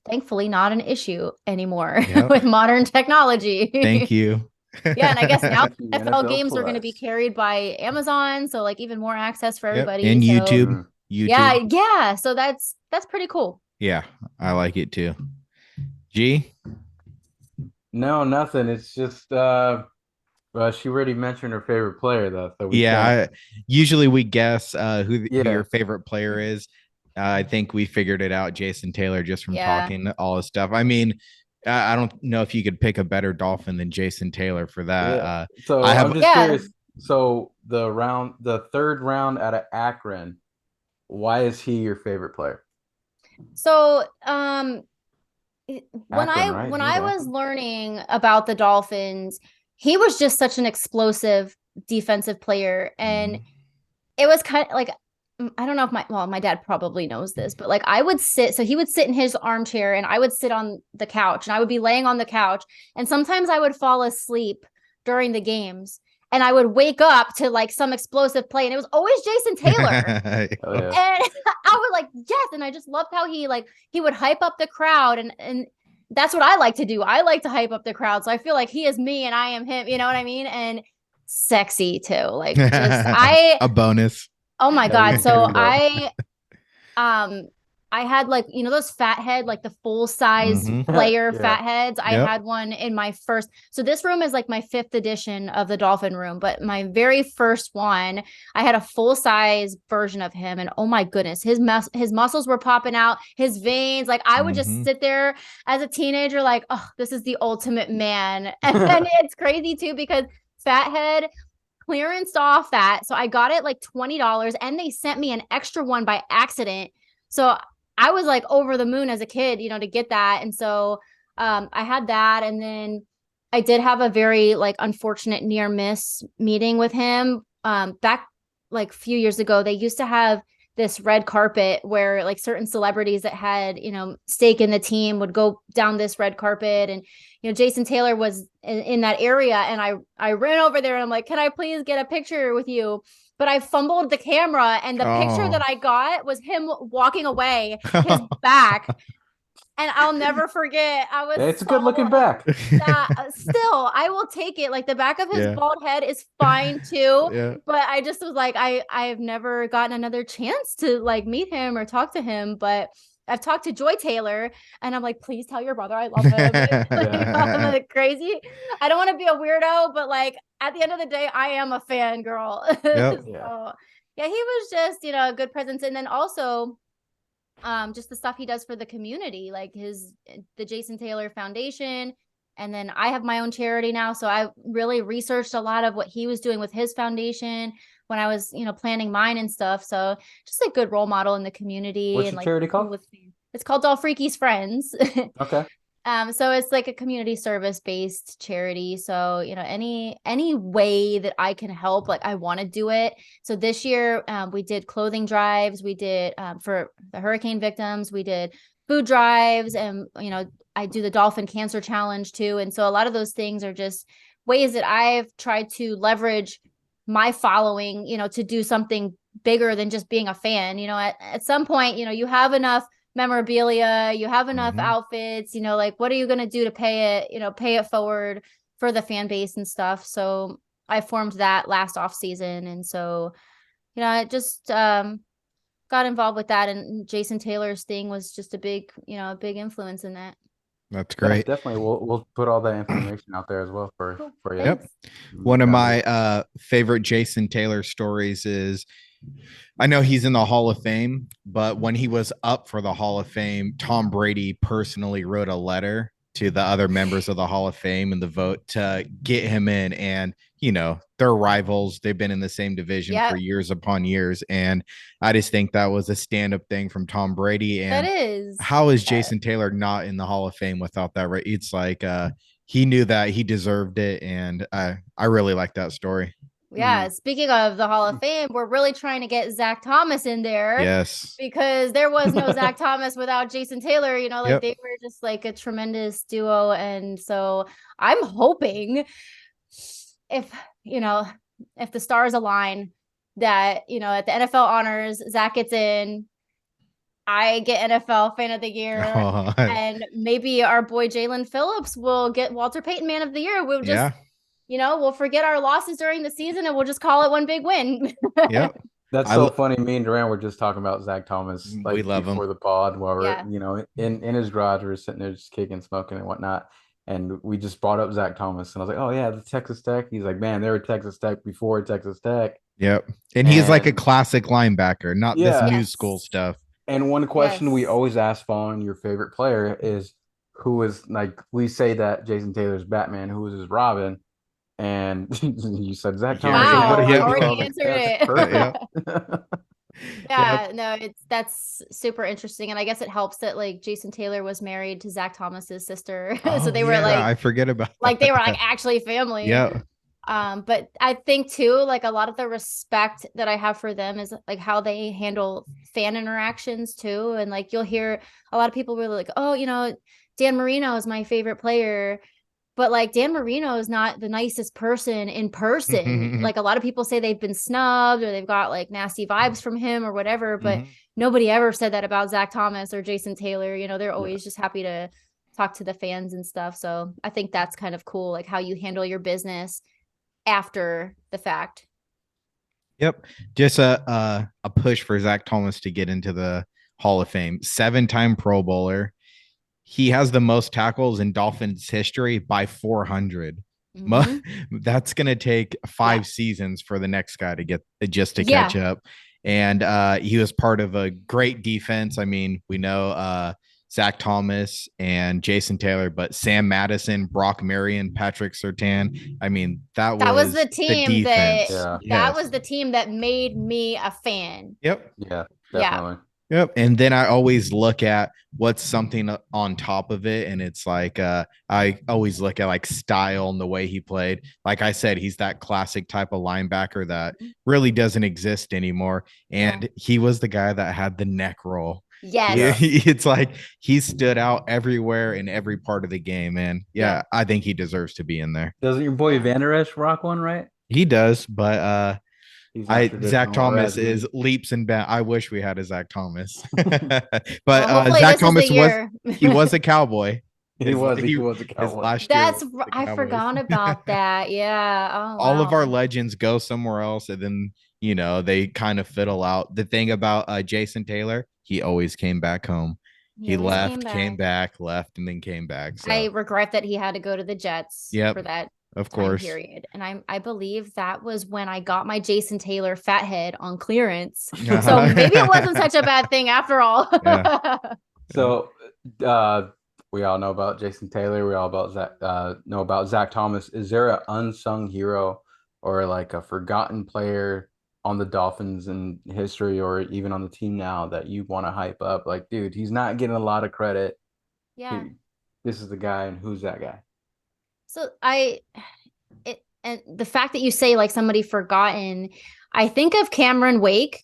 thankfully not an issue anymore Yep. with modern technology. Thank you. Yeah, and I guess now Thank you, NFL NFL games are going to be Plus. carried by Amazon, so like even more access for Yep. everybody. And So YouTube. yeah, YouTube. yeah. So that's pretty cool. Yeah, I like it too. G. No, nothing. It's just she already mentioned her favorite player though, so we Yeah, can't. usually we guess who your Yeah. favorite player is. I think we figured it out, Jason Taylor, just from Yeah. talking all his stuff. I mean, I don't know if you could pick a better Dolphin than Jason Taylor for that. Yeah. So I I'm have just curious. So the third round out of Akron, why is he your favorite player? So Akron, right? when He's I was Akron. learning about the Dolphins, he was just such an explosive defensive player, and it was kind of like, I don't know if my dad probably knows this, but like he would sit in his armchair and I would sit on the couch, and I would be laying on the couch, and sometimes I would fall asleep during the games, and I would wake up to like some explosive play, and it was always Jason Taylor. Oh yeah. And I was like, yes. And I just loved how he would hype up the crowd, and that's what I like to do. I like to hype up the crowd. So I feel like he is me and I am him, you know what I mean? And sexy too. Like just a bonus. oh my There God. So you go. I had like, those fat head, like the full size Mhm. player Yeah. fat heads. I Yep. had one in my first. So this room is like my 5th edition of the Dolphin room, but my very first one, I had a full size version of him. And oh my goodness, his muscles were popping out, his veins. Like I would just sit there as a teenager, like, oh, this is the ultimate man. And it's crazy too, because Fathead clearanced off that. So I got it like $20, and they sent me an extra one by accident. So I was like over the moon as a kid, to get that. And so I had that. And then I did have a very like unfortunate near miss meeting with him. Back like a few years ago, they used to have this red carpet where like certain celebrities that had, stake in the team would go down this red carpet. And, Jason Taylor was in that area. And I ran over there and I'm like, can I please get a picture with you? But I fumbled the camera, and the picture that I got was him walking away, his back. And I'll never forget. I was It's a good looking back. still, I will take it. Like the back of his Yeah. bald head is fine too. Yeah. But I just was like, I've never gotten another chance to like meet him or talk to him. But I've talked to Joy Taylor, and I'm like, please tell your brother I love him. I'm like crazy. I don't want to be a weirdo, but like at the end of the day, I am a fan girl. Yep. So yeah, he was just, a good presence. And then also just the stuff he does for the community, like the Jason Taylor Foundation. And then I have my own charity now. So I really researched a lot of what he was doing with his foundation when I was, planning mine and stuff. So just a good role model in the community. What's and your like charity called? It's called Dolphreaky's Friends. Okay. So it's like a community service based charity. So, any way that I can help, like I want to do it. So this year, we did clothing drives. We did, for the hurricane victims, we did food drives, and, I do the Dolphin Cancer Challenge too. And so a lot of those things are just ways that I've tried to leverage my following, to do something bigger than just being a fan. At some point, you have enough memorabilia, you have enough outfits, like what are you going to do to pay it forward for the fan base and stuff. So I formed that last off season. And so, it just, got involved with that, and Jason Taylor's thing was just a big influence in that. That's great. Yeah, definitely. We'll put all that information out there as well for you. Yep. One of my favorite Jason Taylor stories is, I know he's in the Hall of Fame, but when he was up for the Hall of Fame, Tom Brady personally wrote a letter to the other members of the Hall of Fame and the vote to get him in. And, they're rivals. They've been in the same division for years upon years. And I just think that was a stand-up thing from Tom Brady. And that is. How is Jason Taylor not in the Hall of Fame without that? Right. It's like he knew that he deserved it. And I really like that story. Yeah. Speaking of the Hall of Fame, we're really trying to get Zach Thomas in there. Yes. Because there was no Zach Thomas without Jason Taylor. They were just like a tremendous duo. And so I'm hoping if the stars align that, at the NFL honors, Zach gets in, I get NFL Fan of the Year, and maybe our boy Jalen Phillips will get Walter Payton Man of the Year. We'll just, we'll forget our losses during the season and we'll just call it one big win. Yep. That's so funny. Me and Duran were just talking about Zach Thomas, like, we love before him. The pod, while we're, in his garage, we were sitting there just kicking, smoking and whatnot. And we just brought up Zach Thomas, and I was like, "Oh yeah, the Texas Tech." He's like, "Man, they were Texas Tech before Texas Tech." Yep, and he's like a classic linebacker, not this new school stuff. And one question we always ask following your favorite player is, who is, like, we say that Jason Taylor's Batman, who is his Robin, and you said Zach Thomas. Wow, I already answered it. No, that's super interesting, and I guess it helps that like Jason Taylor was married to Zach Thomas's sister, so they were like, I forget about like they were like actually family. Yeah. But I think too, like a lot of the respect that I have for them is like how they handle fan interactions too, and like you'll hear a lot of people really like, oh, Dan Marino is my favorite player. But like Dan Marino is not the nicest person in person. Like a lot of people say they've been snubbed or they've got like nasty vibes from him or whatever. But nobody ever said that about Zach Thomas or Jason Taylor. They're always just happy to talk to the fans and stuff. So I think that's kind of cool, like how you handle your business after the fact. Yep. Just a push for Zach Thomas to get into the Hall of Fame. 7-time Pro Bowler. He has the most tackles in Dolphins history by 400. That's going to take 5 seasons for the next guy to get catch up. And he was part of a great defense. I mean, we know Zach Thomas and Jason Taylor, but Sam Madison, Brock Marion, Patrick Surtain. I mean, that was the team that was the team that made me a fan. Yep. Yeah, definitely. Yep. And then I always look at what's something on top of it. And it's like, I always look at like style and the way he played. Like I said, he's that classic type of linebacker that really doesn't exist anymore. And he was the guy that had the neck roll. Yes. It's like he stood out everywhere in every part of the game. And I think he deserves to be in there. Doesn't your boy Vander Esch rock one, right? He does, but Zach Thomas is leaps and bounds. I wish we had a Zach Thomas, but Zach Thomas was a Cowboy. He was a Cowboy. I forgot about that. Yeah. Oh, all of our legends go somewhere else, and then they kind of fiddle out. The thing about Jason Taylor, he always came back home. He left, came back, left, and then came back. So. I regret that he had to go to the Jets for that Of time course. period. And I believe that was when I got my Jason Taylor fathead on clearance. So maybe it wasn't such a bad thing after all. Yeah. So we all know about Jason Taylor. We all know about Zach Thomas. Is there an unsung hero or like a forgotten player on the Dolphins in history or even on the team now that you want to hype up? Like, dude, he's not getting a lot of credit. Yeah. This is the guy, and who's that guy? So and the fact that you say like somebody forgotten, I think of Cameron Wake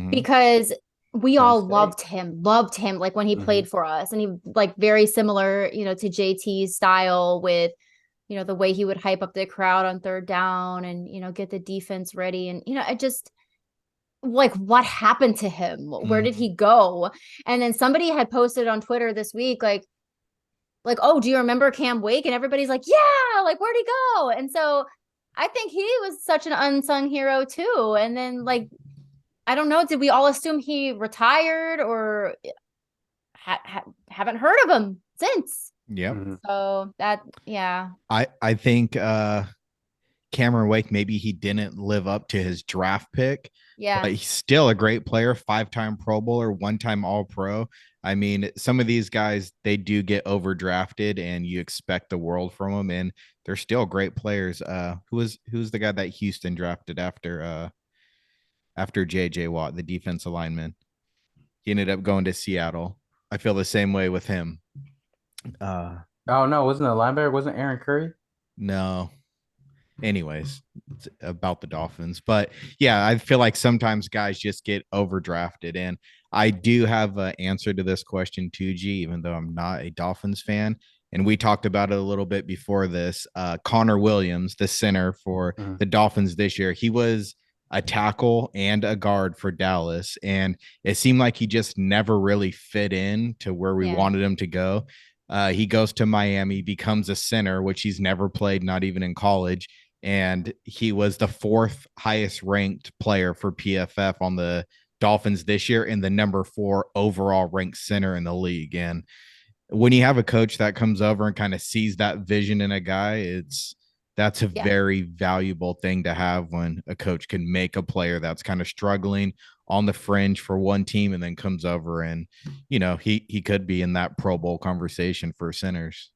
because we all loved him like when he played for us, and he like very similar, to JT's style with, the way he would hype up the crowd on third down and, get the defense ready. And, I just like, what happened to him? Where did he go? And then somebody had posted on Twitter this week, like, oh, do you remember Cam Wake? And everybody's like, yeah, like, where'd he go? And so I think he was such an unsung hero too. And then like, I don't know, did we all assume he retired or haven't heard of him since? Yep. So that, yeah. I think Cameron Wake, maybe he didn't live up to his draft pick. Yeah. But he's still a great player, 5-time Pro Bowler, 1-time All-Pro. I mean, some of these guys, they do get overdrafted and you expect the world from them, and they're still great players. Who's the guy that Houston drafted after JJ Watt, the defensive lineman? He ended up going to Seattle. I feel the same way with him. Oh no, wasn't it a linebacker? Wasn't Aaron Curry? No. Anyways, it's about the Dolphins. But yeah, I feel like sometimes guys just get overdrafted. And I do have an answer to this question too, G, even though I'm not a Dolphins fan. And we talked about it a little bit before this. Connor Williams, the center for the Dolphins this year, he was a tackle and a guard for Dallas. And it seemed like he just never really fit in to where we wanted him to go. He goes to Miami, becomes a center, which he's never played, not even in college. And he was the 4th highest ranked player for PFF on the Dolphins this year and the number 4 overall ranked center in the league. And when you have a coach that comes over and kind of sees that vision in a guy, that's a very valuable thing to have when a coach can make a player that's kind of struggling on the fringe for one team and then comes over and, he could be in that Pro Bowl conversation for centers.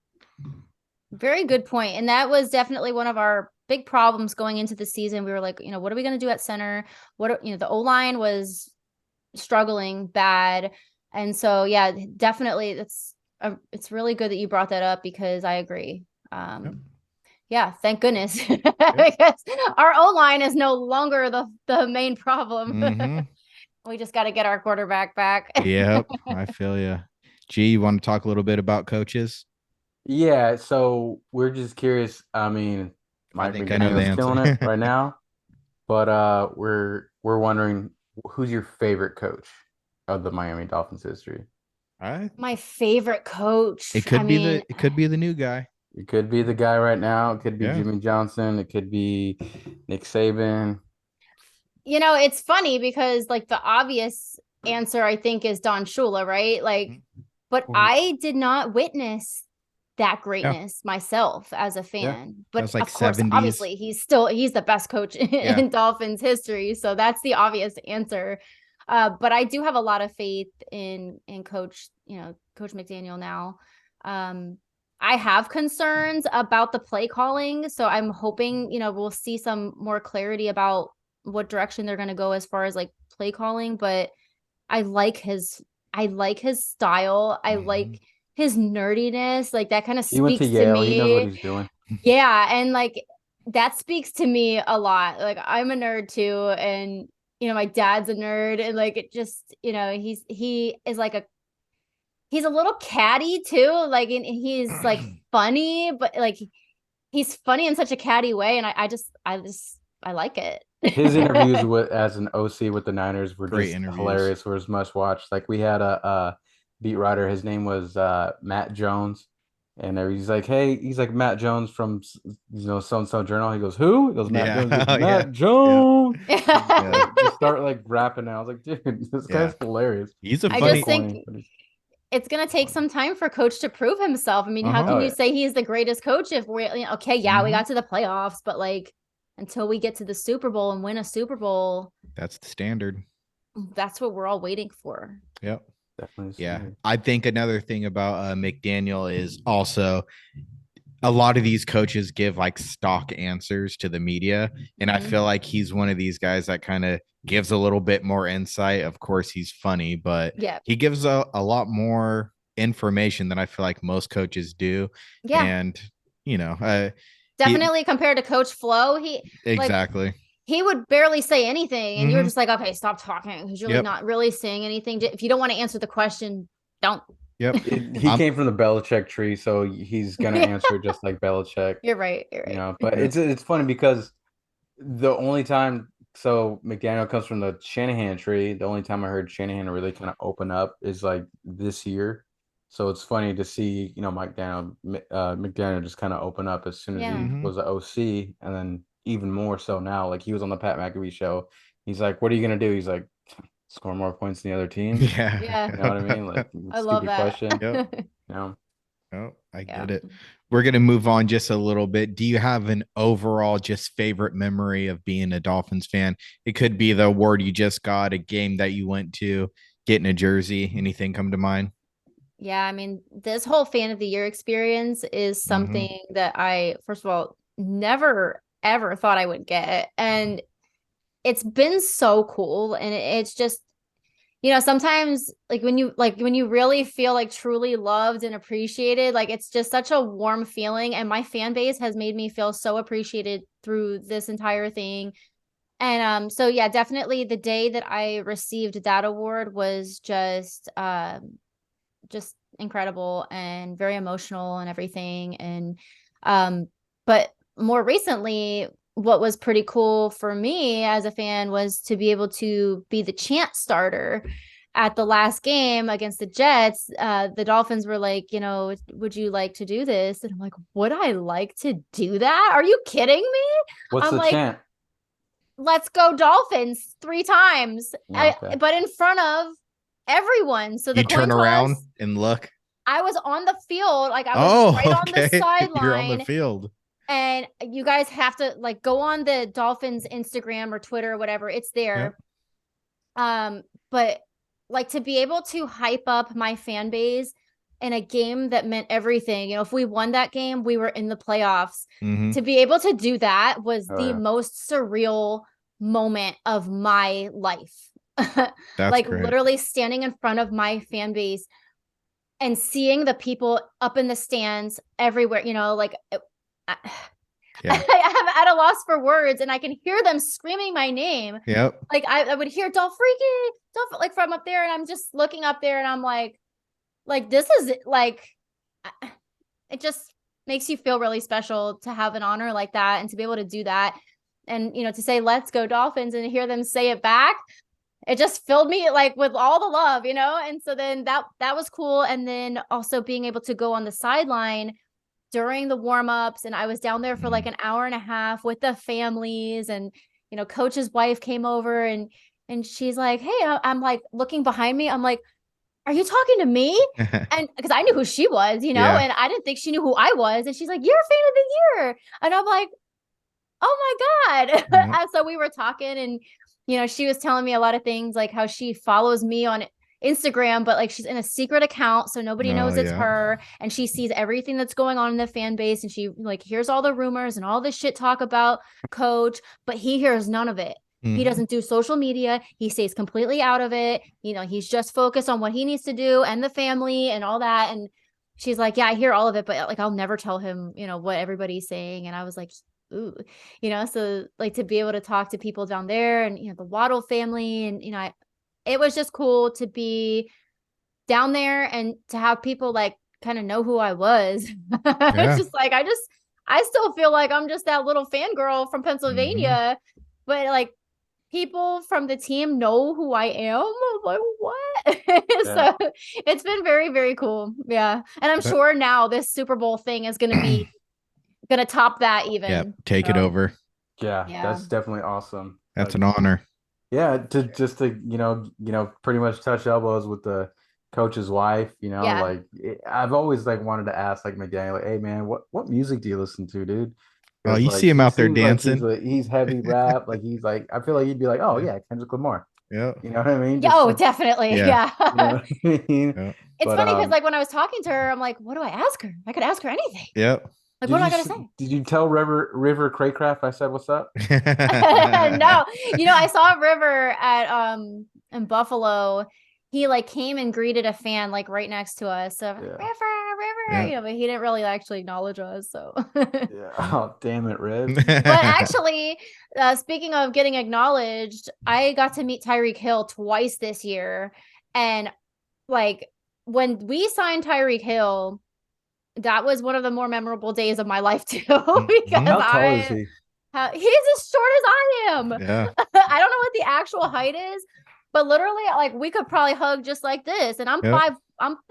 Very good point. And that was definitely one of our big problems going into the season. We were like, what are we going to do at center? The O-line was struggling bad. And so, yeah, definitely it's really good that you brought that up because I agree. Yeah, thank goodness. Because our O-line is no longer the main problem. We just got to get our quarterback back. Yep, I feel you. G, you want to talk a little bit about coaches? Yeah, so we're just curious. I mean, I think I know the answer. Killing it right now, but we're wondering who's your favorite coach of the Miami Dolphins history? My favorite coach. It could be the new guy. It could be the guy right now. It could be Jimmy Johnson. It could be Nick Saban. It's funny because like the obvious answer I think is Don Shula, right? Like, but I did not witness that greatness myself as a fan. But like of course, 70s. Obviously he's the best coach in Dolphins history. So that's the obvious answer. But I do have a lot of faith in Coach McDaniel now. I have concerns about the play calling. So I'm hoping, we'll see some more clarity about what direction they're going to go as far as like play calling. But I like his style. I like his nerdiness. Like that kind of speaks went to Yale. me. He knows what he's doing. Yeah. And like, that speaks to me a lot. Like I'm a nerd too. And, my dad's a nerd and like, it just, he is like he's a little catty too. Like, and he's like funny, but like he's funny in such a catty way. And I like it. His interviews as an OC with the Niners were Great just interviews. hilarious. Was must watch. Like we had a beat writer. His name was Matt Jones, and he's like, "Hey," he's like Matt Jones from so and so journal. He goes, "Who?" He goes, "Matt Jones." He goes, Matt Jones. Just start like rapping. I was like, "Dude, this guy's hilarious." He's a I funny. just think it's going to take some time for coach to prove himself. I mean, how can you say he's the greatest coach if we're, okay, yeah, we got to the playoffs, but like until we get to the Super Bowl and win a Super Bowl, that's the standard. That's what we're all waiting for. Yep. Definitely. Yeah. I think another thing about McDaniel is also a lot of these coaches give like stock answers to the media. And I feel like he's one of these guys that kind of gives a little bit more insight. Of course, he's funny, but he gives a lot more information than I feel like most coaches do. Yeah. And, definitely compared to Coach Flo, exactly. He would barely say anything. And you were just like, okay, stop talking. Because you're not really saying anything. If you don't want to answer the question, don't. Yep. He came from the Belichick tree, so he's gonna answer just like Belichick. You're right. But it's funny because the only time McDaniel comes from the Shanahan tree. The only time I heard Shanahan really kind of open up is like this year. So it's funny to see, McDaniel just kind of open up as soon as he was the OC, and then even more so now. Like he was on the Pat McAfee show. He's like, "What are you gonna do?" He's like, "Score more points than the other team." Yeah. You know what I mean? Like, I love that. Question. Oh, I get it. We're going to move on just a little bit. Do you have an overall just favorite memory of being a Dolphins fan? It could be the award you just got, a game that you went to, getting a jersey. Anything come to mind? Yeah, I mean, this whole fan of the year experience is something that I, first of all, never, ever thought I would get. And it's been so cool. And it's just, sometimes like when you really feel like truly loved and appreciated, like it's just such a warm feeling. And my fan base has made me feel so appreciated through this entire thing. And so yeah, definitely the day that I received that award was just incredible and very emotional and everything. And but more recently, what was pretty cool for me as a fan was to be able to be the chant starter at the last game against the Jets. The Dolphins were like, would you like to do this? And I'm like, would I like to do that? Are you kidding me? What's the chant? Let's go Dolphins 3 times. Okay. But in front of everyone. So you turn around and look. I was on the field. Like I was on the sideline. You're on the field. And you guys have to like go on the Dolphins Instagram or Twitter or whatever. It's there. Yep. But like to be able to hype up my fan base in a game that meant everything. If we won that game, we were in the playoffs. To be able to do that was the most surreal moment of my life. Like great. Literally standing in front of my fan base and seeing the people up in the stands everywhere, I'm at a loss for words, and I can hear them screaming my name. Yep. Like I would hear Dolphreaky, like from up there, and I'm just looking up there, and I'm like this is like, it just makes you feel really special to have an honor like that and to be able to do that, and to say let's go Dolphins and hear them say it back. It just filled me like with all the love, and so then that was cool, and then also being able to go on the sideline during the warm-ups, and I was down there for like an hour and a half with the families, and coach's wife came over and she's like, hey, I'm like looking behind me, I'm like, are you talking to me? And because I knew who she was, and I didn't think she knew who I was, and she's like, you're a fan of the year, and I'm like, oh my God. And so we were talking, and she was telling me a lot of things, like how she follows me on Instagram, but like she's in a secret account, so nobody knows it's her, and she sees everything that's going on in the fan base, and she like hears all the rumors and all this shit talk about coach, but he hears none of it. He doesn't do social media. He stays completely out of it. He's just focused on what he needs to do and the family and all that. And she's like, yeah, I hear all of it, but like I'll never tell him what everybody's saying. And I was like, ooh, so like to be able to talk to people down there, and the Waddle family, and it was just cool to be down there and to have people like kind of know who I was. It's just like, I still feel like I'm just that little fangirl from Pennsylvania, but like people from the team know who I am. I'm like, what? So it's been very, very cool. Yeah. And I'm sure now this Super Bowl thing is going to top that even. Yeah. Take it over. Yeah, that's definitely awesome. That's an honor. Yeah, to pretty much touch elbows with the coach's wife, Yeah. like I've always like wanted to ask like McDaniel, like, hey man, what music do you listen to, dude? Oh, Because you like see him he out there seems like dancing. he's heavy rap, like he's like I feel like he'd be like, oh Yeah. yeah, Kendrick Lamar. Yeah. You know what I mean? Yeah, Just oh, like definitely. Yeah. Yeah. you know what I mean? Yeah. It's But funny because like when I was talking to her, I'm like, what do I ask her? I could ask her anything. Yep. Like, what am I gonna say? did you tell River Craycraft I said what's up? No, I saw River at in Buffalo. He like came and greeted a fan like right next to us. So Yeah. River, Yeah. but he didn't really actually acknowledge us. So Yeah. Oh damn it, Riv. but actually, speaking of getting acknowledged, I got to meet Tyreek Hill twice this year. And like when we signed Tyreek Hill, that was one of the more memorable days of my life too. Because How tall is he? he's as short as I am. Yeah. I don't know what the actual height is, but literally, like we could probably hug just like this. And I'm Yep.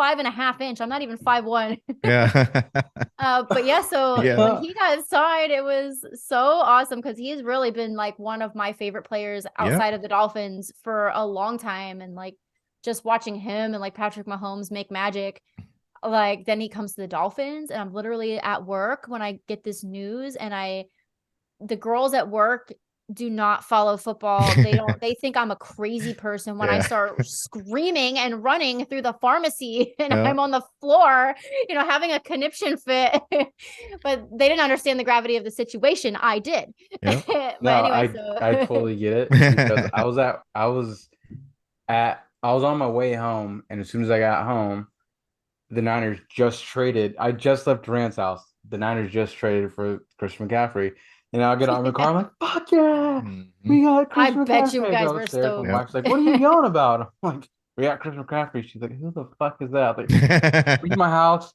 5.5 inches. I'm not even 5'1". Yeah. But yeah, so Yeah. when he got signed, it was so awesome because he's really been like one of my favorite players outside of the Dolphins for a long time. And like just watching him and like Patrick Mahomes make magic. Like then he comes to the Dolphins, and I'm literally at work when I get this news, and the girls at work do not follow football. They think I'm a crazy person when I start screaming and running through the pharmacy and I'm on the floor, having a conniption fit. But they didn't understand the gravity of the situation. I did. Yeah. But No, anyway, I totally get it because I was on my way home, and as soon as I got home, the Niners just traded. I just left Durant's house. The Niners just traded for Christian McCaffrey. And I'll get out of the car. I'm like, fuck yeah. We got I Christian bet McCaffrey. you I guys go were upstairs. My stoked. wife's like, what are you yelling about? I'm like, we got Christian McCaffrey. She's like, who the fuck is that? Like, leave my house.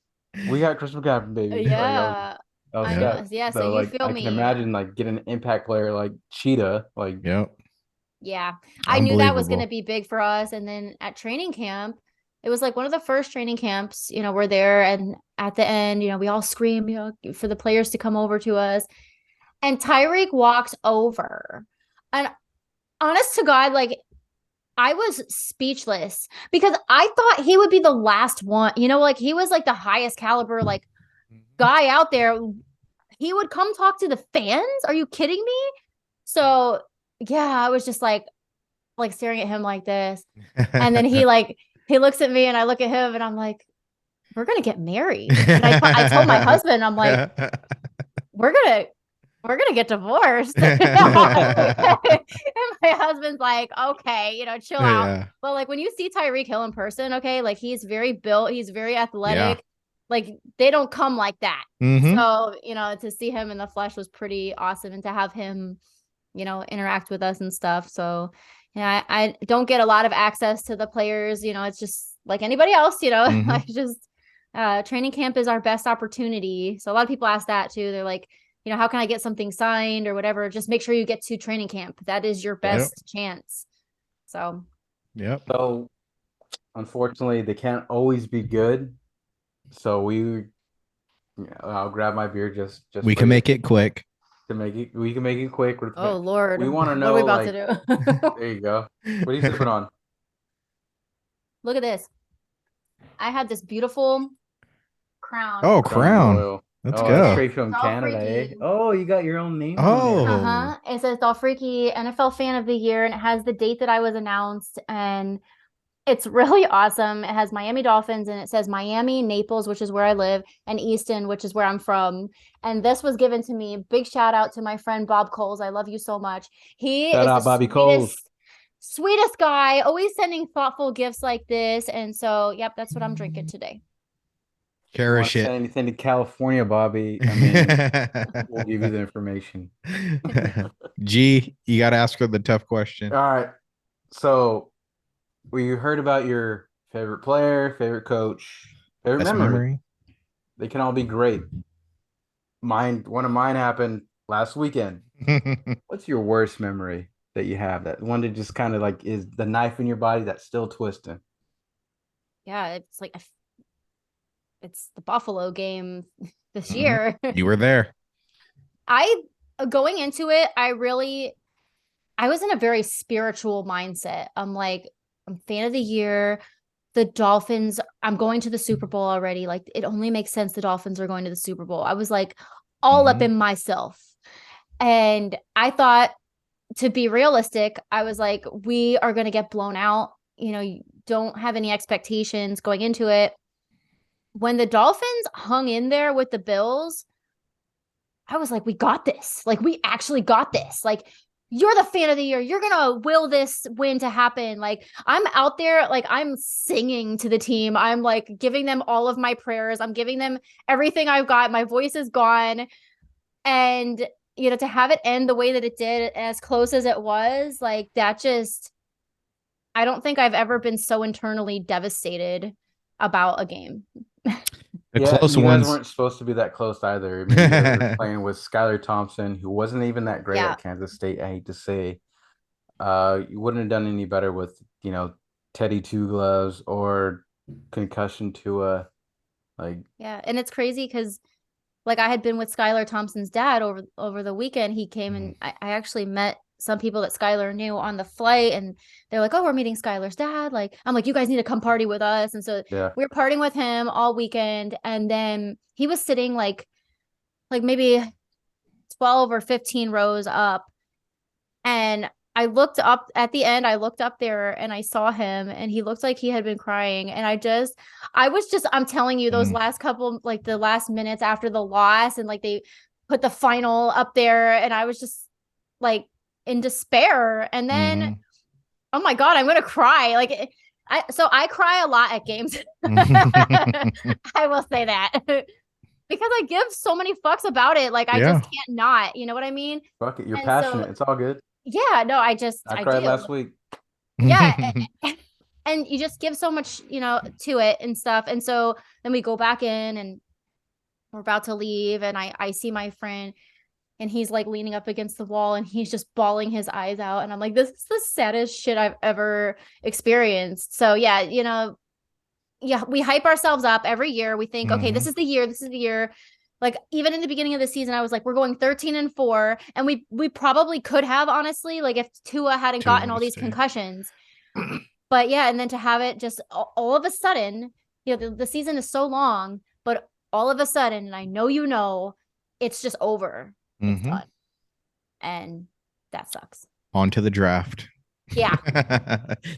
We got Christian McCaffrey, baby. Yeah. I was I know. Yeah, so you like, feel I me. can imagine like getting an impact player like Cheetah. Like, Yep. Yeah, I knew that was going to Unbelievable. be big for us. And then at training camp, it was like one of the first training camps, we're there. And at the end, we all scream, for the players to come over to us. And Tyreek walks over. And honest to God, like I was speechless because I thought he would be the last one, like he was like the highest caliber, like guy out there. He would come talk to the fans. Are you kidding me? So yeah, I was just like staring at him like this. And then he looks at me and I look at him and I'm like, we're going to get married. And I told my husband, I'm like, we're going to get divorced. And my husband's like, okay, chill out. But like when you see Tyreek Hill in person, okay, like he's very built, he's very athletic. Yeah. Like they don't come like that. Mhm. So, to see him in the flesh was pretty awesome, and to have him, interact with us and stuff. So yeah, I don't get a lot of access to the players, it's just like anybody else, Mhm. I just training camp is our best opportunity. So a lot of people ask that too. They're like, how can I get something signed or whatever? Just make sure you get to training camp. That is your best chance. So Yep. So unfortunately, they can't always be good. So I'll grab my beer just We can make it quick. we can make it quick. oh Lord, we want to know. what are we about like, to do? There you go. What are you sipping on? Look at this. I had this beautiful Crown. Oh, Crown. Royal. Let's That's go. straight from Canada, eh? Dolphreaky. Oh, you got your own name Oh. on there. It says Dolphreaky NFL Fan of the Year, and it has the date that I was announced, and it's really awesome. It has Miami Dolphins, and it says Miami, Naples, which is where I live, and Easton, which is where I'm from. And this was given to me. Big shout out to my friend Bob Coles. I love you so much. He Shout is out the Bobby Coles. sweetest guy, always sending thoughtful gifts like this. And so, yep, that's what I'm drinking today. Cherish Say it. anything to California, Bobby? I mean, we'll give you the information. G, you got to ask her the tough question. All right. So we heard about your favorite player, favorite coach, favorite Best memory. They can all be great. One of mine happened last weekend. What's your worst memory that you have? That one that just kind of like is the knife in your body that's still twisting. Yeah, it's like it's the Buffalo game this year. You were there. Going into it, I was in a very spiritual mindset. I'm like, I'm fan of the year. the Dolphins, I'm going to the Super Bowl already. Like, it only makes sense the Dolphins are going to the Super Bowl. I was like all up in myself. And I thought, to be realistic, I was like, we are going to get blown out. You know, you don't have any expectations going into it. When the Dolphins hung in there with the Bills, I was like, we got this. Like, we actually got this. Like, you're the fan of the year. You're going to will this win to happen. Like, I'm out there, like, I'm singing to the team. I'm like giving them all of my prayers. I'm giving them everything I've got. My voice is gone. And, you know, to have it end the way that it did, as close as it was, like, that just, I don't think I've ever been so internally devastated about a game. The Yeah, close you ones guys weren't supposed to be that close either. I mean, you were playing with Skylar Thompson, who wasn't even that great Yeah. at Kansas State, I hate to say. You wouldn't have done any better with, you know, Teddy Two Gloves or concussion Tua. Like, Yeah. And it's crazy because, like, I had been with Skylar Thompson's dad over the weekend. He came and I actually met some people that Skylar knew on the flight, and they're like, oh, we're meeting Skylar's dad. Like, I'm like, you guys need to come party with us. And so yeah, we were partying with him all weekend. And then he was sitting like maybe 12 or 15 rows up. And I looked up at the end, I looked up there and I saw him, and he looked like he had been crying. And I'm telling you, those last couple, like the last minutes after the loss, and like they put the final up there, and I was just like in despair. And then, oh my God, I'm going to cry. Like, I cry a lot at games. I will say that. Because I give so many fucks about it. Like, I just can't not, you know what I mean? fuck it. You're And passionate. so, It's all good. yeah, no, I cried do. last week. Yeah. And you just give so much, you know, to it and stuff. And so then we go back in and we're about to leave. And I see my friend, and he's like leaning up against the wall, and he's just bawling his eyes out. And I'm like, this is the saddest shit I've ever experienced. So yeah, you know, yeah, we hype ourselves up every year. We think, okay, this is the year. This is the year. Like, even in the beginning of the season, I was like, we're going 13-4. And we probably could have, honestly, like, if Tua hadn't gotten all these concussions. But yeah, and then to have it just all of a sudden, you know, the season is so long, but all of a sudden, and I know, you know, it's just over. It's done. And that sucks. On to the draft. Yeah.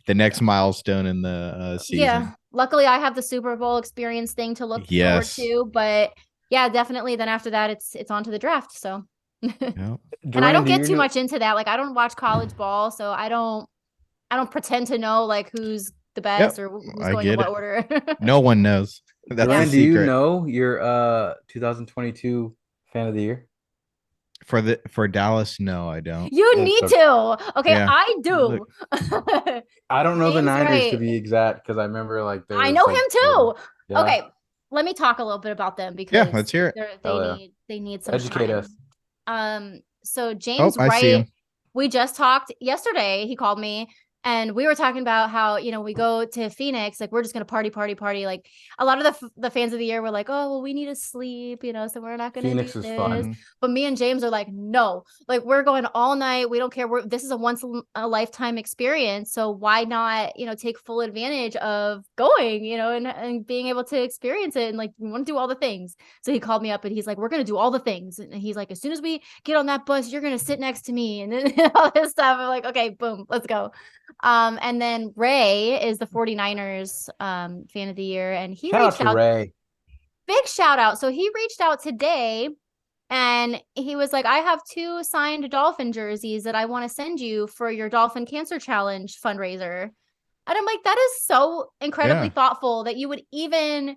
The next milestone in the season. Yeah. Luckily, I have the Super Bowl experience thing to look forward to. But yeah, definitely. Then after that, it's on to the draft. So, and I don't get too much into that. Like, I don't watch college ball, so I don't pretend to know like who's the best or who's going in what order. No one knows. That's Ryan, do you know your 2022 fan of the year? For Dallas? No, I don't. You need to. Okay, yeah. I do. I don't know the Niners to be exact, because I remember like I know him too. Yeah. Okay, let me talk a little bit about them, because let's hear it. They need some educate us. So I James see Wright, him. we just talked yesterday. He called me. And we were talking about how, you know, we go to Phoenix, like, we're just going to party. Like, a lot of the fans of the year were like, oh, well, we need to sleep, you know, so we're not going to do this. Phoenix is fun. But me and James are like, no, like, we're going all night. We don't care. This is a once a lifetime experience. So why not, you know, take full advantage of going, you know, and being able to experience it. And like, we want to do all the things. So he called me up and he's like, we're going to do all the things. And he's like, as soon as we get on that bus, you're going to sit next to me. And then all this stuff. I'm like, okay, boom, let's go. And then Ray is the 49ers fan of the year, and he reached out. Ray. Big shout out. So he reached out today, and he was like, I have 2 signed Dolphin jerseys that I want to send you for your Dolphin Cancer Challenge fundraiser. And I'm like, that is so incredibly thoughtful that you would even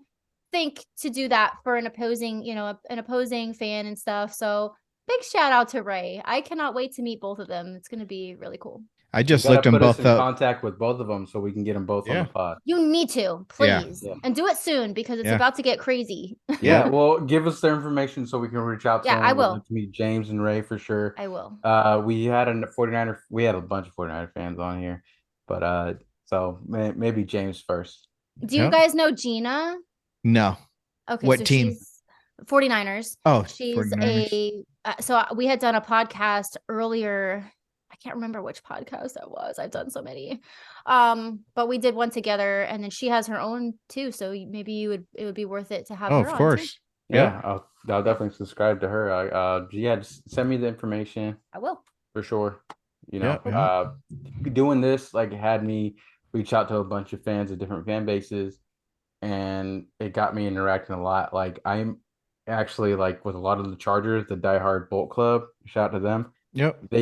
think to do that for an opposing, you know, an opposing fan and stuff. So big shout out to Ray. I cannot wait to meet both of them. It's going to be really cool. I just looked them both up. Contact with both of them so we can get them both on the pod. You need to, please, and do it soon, because it's about to get crazy. Yeah, well, give us their information so we can reach out to them. I will. To meet James and Ray for sure. I will. We had a 49er. We had a bunch of 49er fans on here, but so maybe James first. Do you guys know Gina? No. Okay. What team? 49ers. Oh, she's 49ers. so we had done a podcast earlier. I can't remember which podcast that was. I've done so many. But we did one together, and then she has her own too. So maybe it would be worth it to have Oh, her of on course. too. Yeah, I'll definitely subscribe to her. Yeah, just send me the information I will. for sure. You Yeah, know, doing this like had me reach out to a bunch of fans of different fan bases, and it got me interacting a lot. Like I'm actually like with a lot of the Chargers, the diehard Bolt Club. Shout out to them. Yep.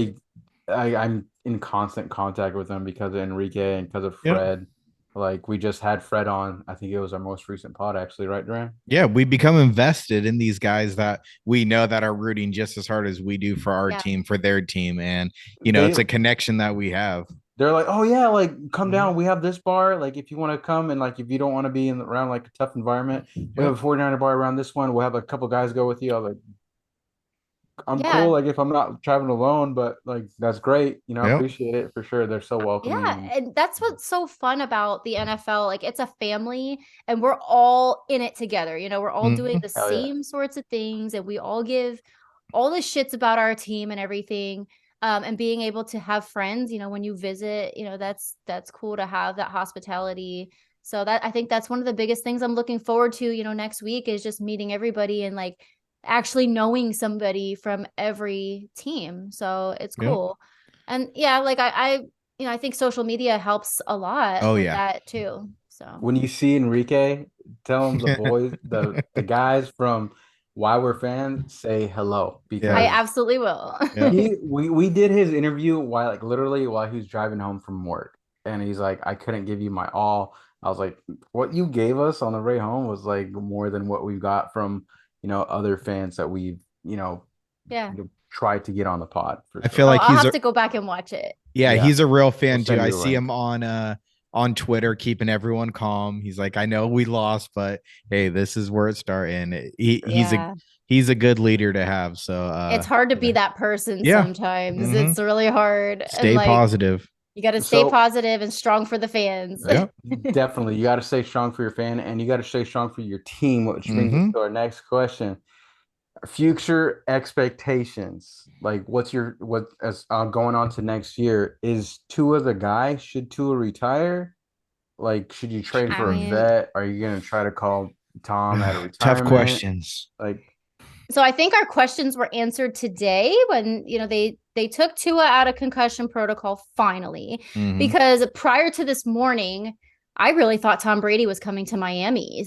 I'm in constant contact with them because of Enrique and because of Yep. Fred. Like we just had Fred on. I think it was our most recent pod, actually, right, Duran? Yeah, we become invested in these guys that we know that are rooting just as hard as we do for our team, for their team. And, it's a connection that we have. They're like, oh, yeah, like come down. We have this bar. Like if you want to come and like if you don't want to be around like a tough environment, we have a 49er bar around this one. We'll have a couple guys go with you. I was like, I'm cool. Like if I'm not traveling alone, but like that's great. I appreciate it for sure. They're so welcoming. Yeah, and that's what's so fun about the NFL. Like it's a family, and we're all in it together. We're all doing the same sorts of things, and we all give all the shits about our team and everything. And being able to have friends, when you visit, that's cool to have that hospitality. So I think that's one of the biggest things I'm looking forward to, next week is just meeting everybody and like actually knowing somebody from every team. So it's cool. And yeah, like I think social media helps a lot with that too. So when you see Enrique, tell him the boys, the guys from Why We're Fans say hello, because I absolutely will. We did his interview while he was driving home from work, and he's like, I couldn't give you my all. I was like, what you gave us on the way home was like more than what we got from other fans that we've tried to get on the pod. I feel like I'll have to go back and watch it. Yeah, he's a real fan too. I see him on Twitter keeping everyone calm. He's like, I know we lost, but hey, this is where it's starting. He's a good leader to have. So it's hard to be that person sometimes. It's really hard. Stay positive. You got to stay positive and strong for the fans. Yeah, definitely. You got to stay strong for your fan, and you got to stay strong for your team, which brings us to our next question. Future expectations. Like as going on to next year, is Tua the guy? Should Tua retire? Like, should you trade for a vet? Are you going to try to call Tom at a retirement? Tough questions. So I think our questions were answered today when, they took Tua out of concussion protocol finally, because prior to this morning, I really thought Tom Brady was coming to Miami.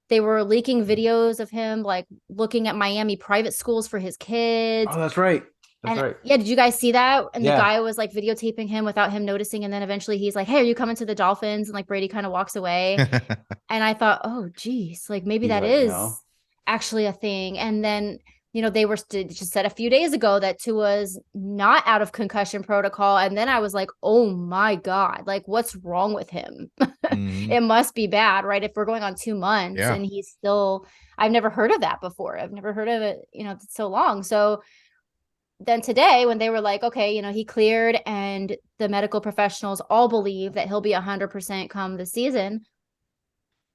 They were leaking videos of him like looking at Miami private schools for his kids. Oh, that's right. That's right. Yeah, did you guys see that? And the guy was like videotaping him without him noticing, and then eventually he's like, "Hey, are you coming to the Dolphins?" And like Brady kind of walks away. And I thought, "Oh, geez, like maybe that is actually a thing." And then they were just said a few days ago that Tua's not out of concussion protocol. And then I was like, oh my God, like what's wrong with him? It must be bad, right? If we're going on 2 months and he's still, I've never heard of that before. I've never heard of it, so long. So then today when they were like, okay, he cleared and the medical professionals all believe that he'll be 100% come the season,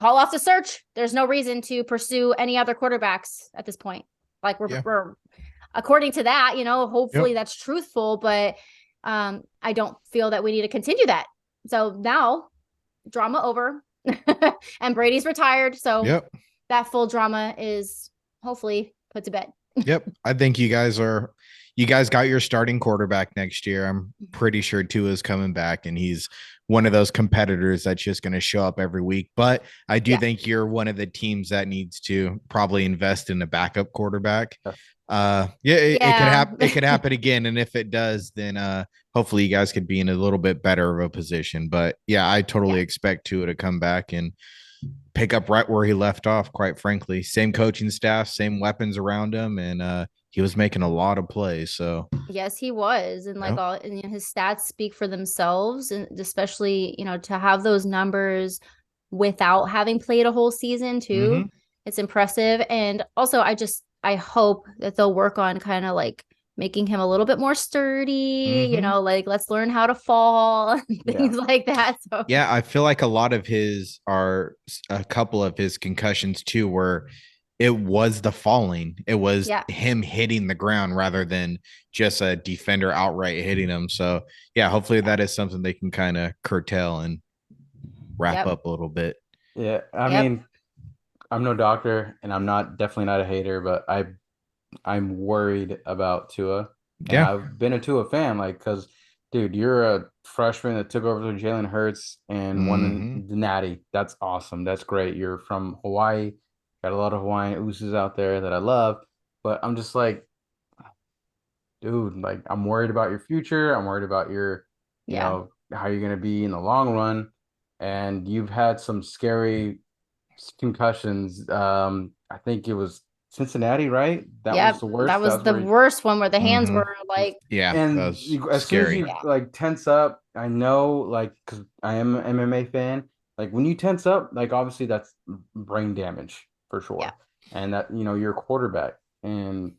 call off the search. There's no reason to pursue any other quarterbacks at this point. Like we're according to that, hopefully that's truthful, but I don't feel that we need to continue that. So now drama over and Brady's retired. So that full drama is hopefully put to bed. I think you guys got your starting quarterback next year. I'm pretty sure Tua's coming back, and he's one of those competitors that's just going to show up every week. But I do think you're one of the teams that needs to probably invest in a backup quarterback. It could happen again. And if it does, then hopefully you guys could be in a little bit better of a position. But I totally expect Tua to come back and pick up right where he left off, quite frankly. Same coaching staff, same weapons around him, and he was making a lot of plays. So yes, he was, and his stats speak for themselves, and especially to have those numbers without having played a whole season too. It's impressive. And also I hope that they'll work on kind of like making him a little bit more sturdy, like let's learn how to fall and things like that. So I feel like a couple of his concussions too were it was the falling. It was Yeah. him hitting the ground rather than just a defender outright hitting him. So yeah, hopefully that is something they can kind of curtail and wrap up a little bit. Yeah, I mean, I'm no doctor, and I'm definitely not a hater, but I'm worried about Tua, and Yeah. I've been a Tua fan, like, because dude, you're a freshman that took over for Jalen Hurts and won the Natty. That's awesome. That's great. You're from Hawaii, got a lot of Hawaiian oozes out there that I love, but I'm just like, dude, like, I'm worried about your future. I'm worried about your, you know, how you're gonna be in the long run, and you've had some scary concussions. I think it was Cincinnati, right? That was the worst. That was the worst one where the hands were like, and that was as soon as scary. you like tense up, I know, like, because I am an MMA fan, like when you tense up, like obviously that's brain damage for sure. And that, you're a quarterback, and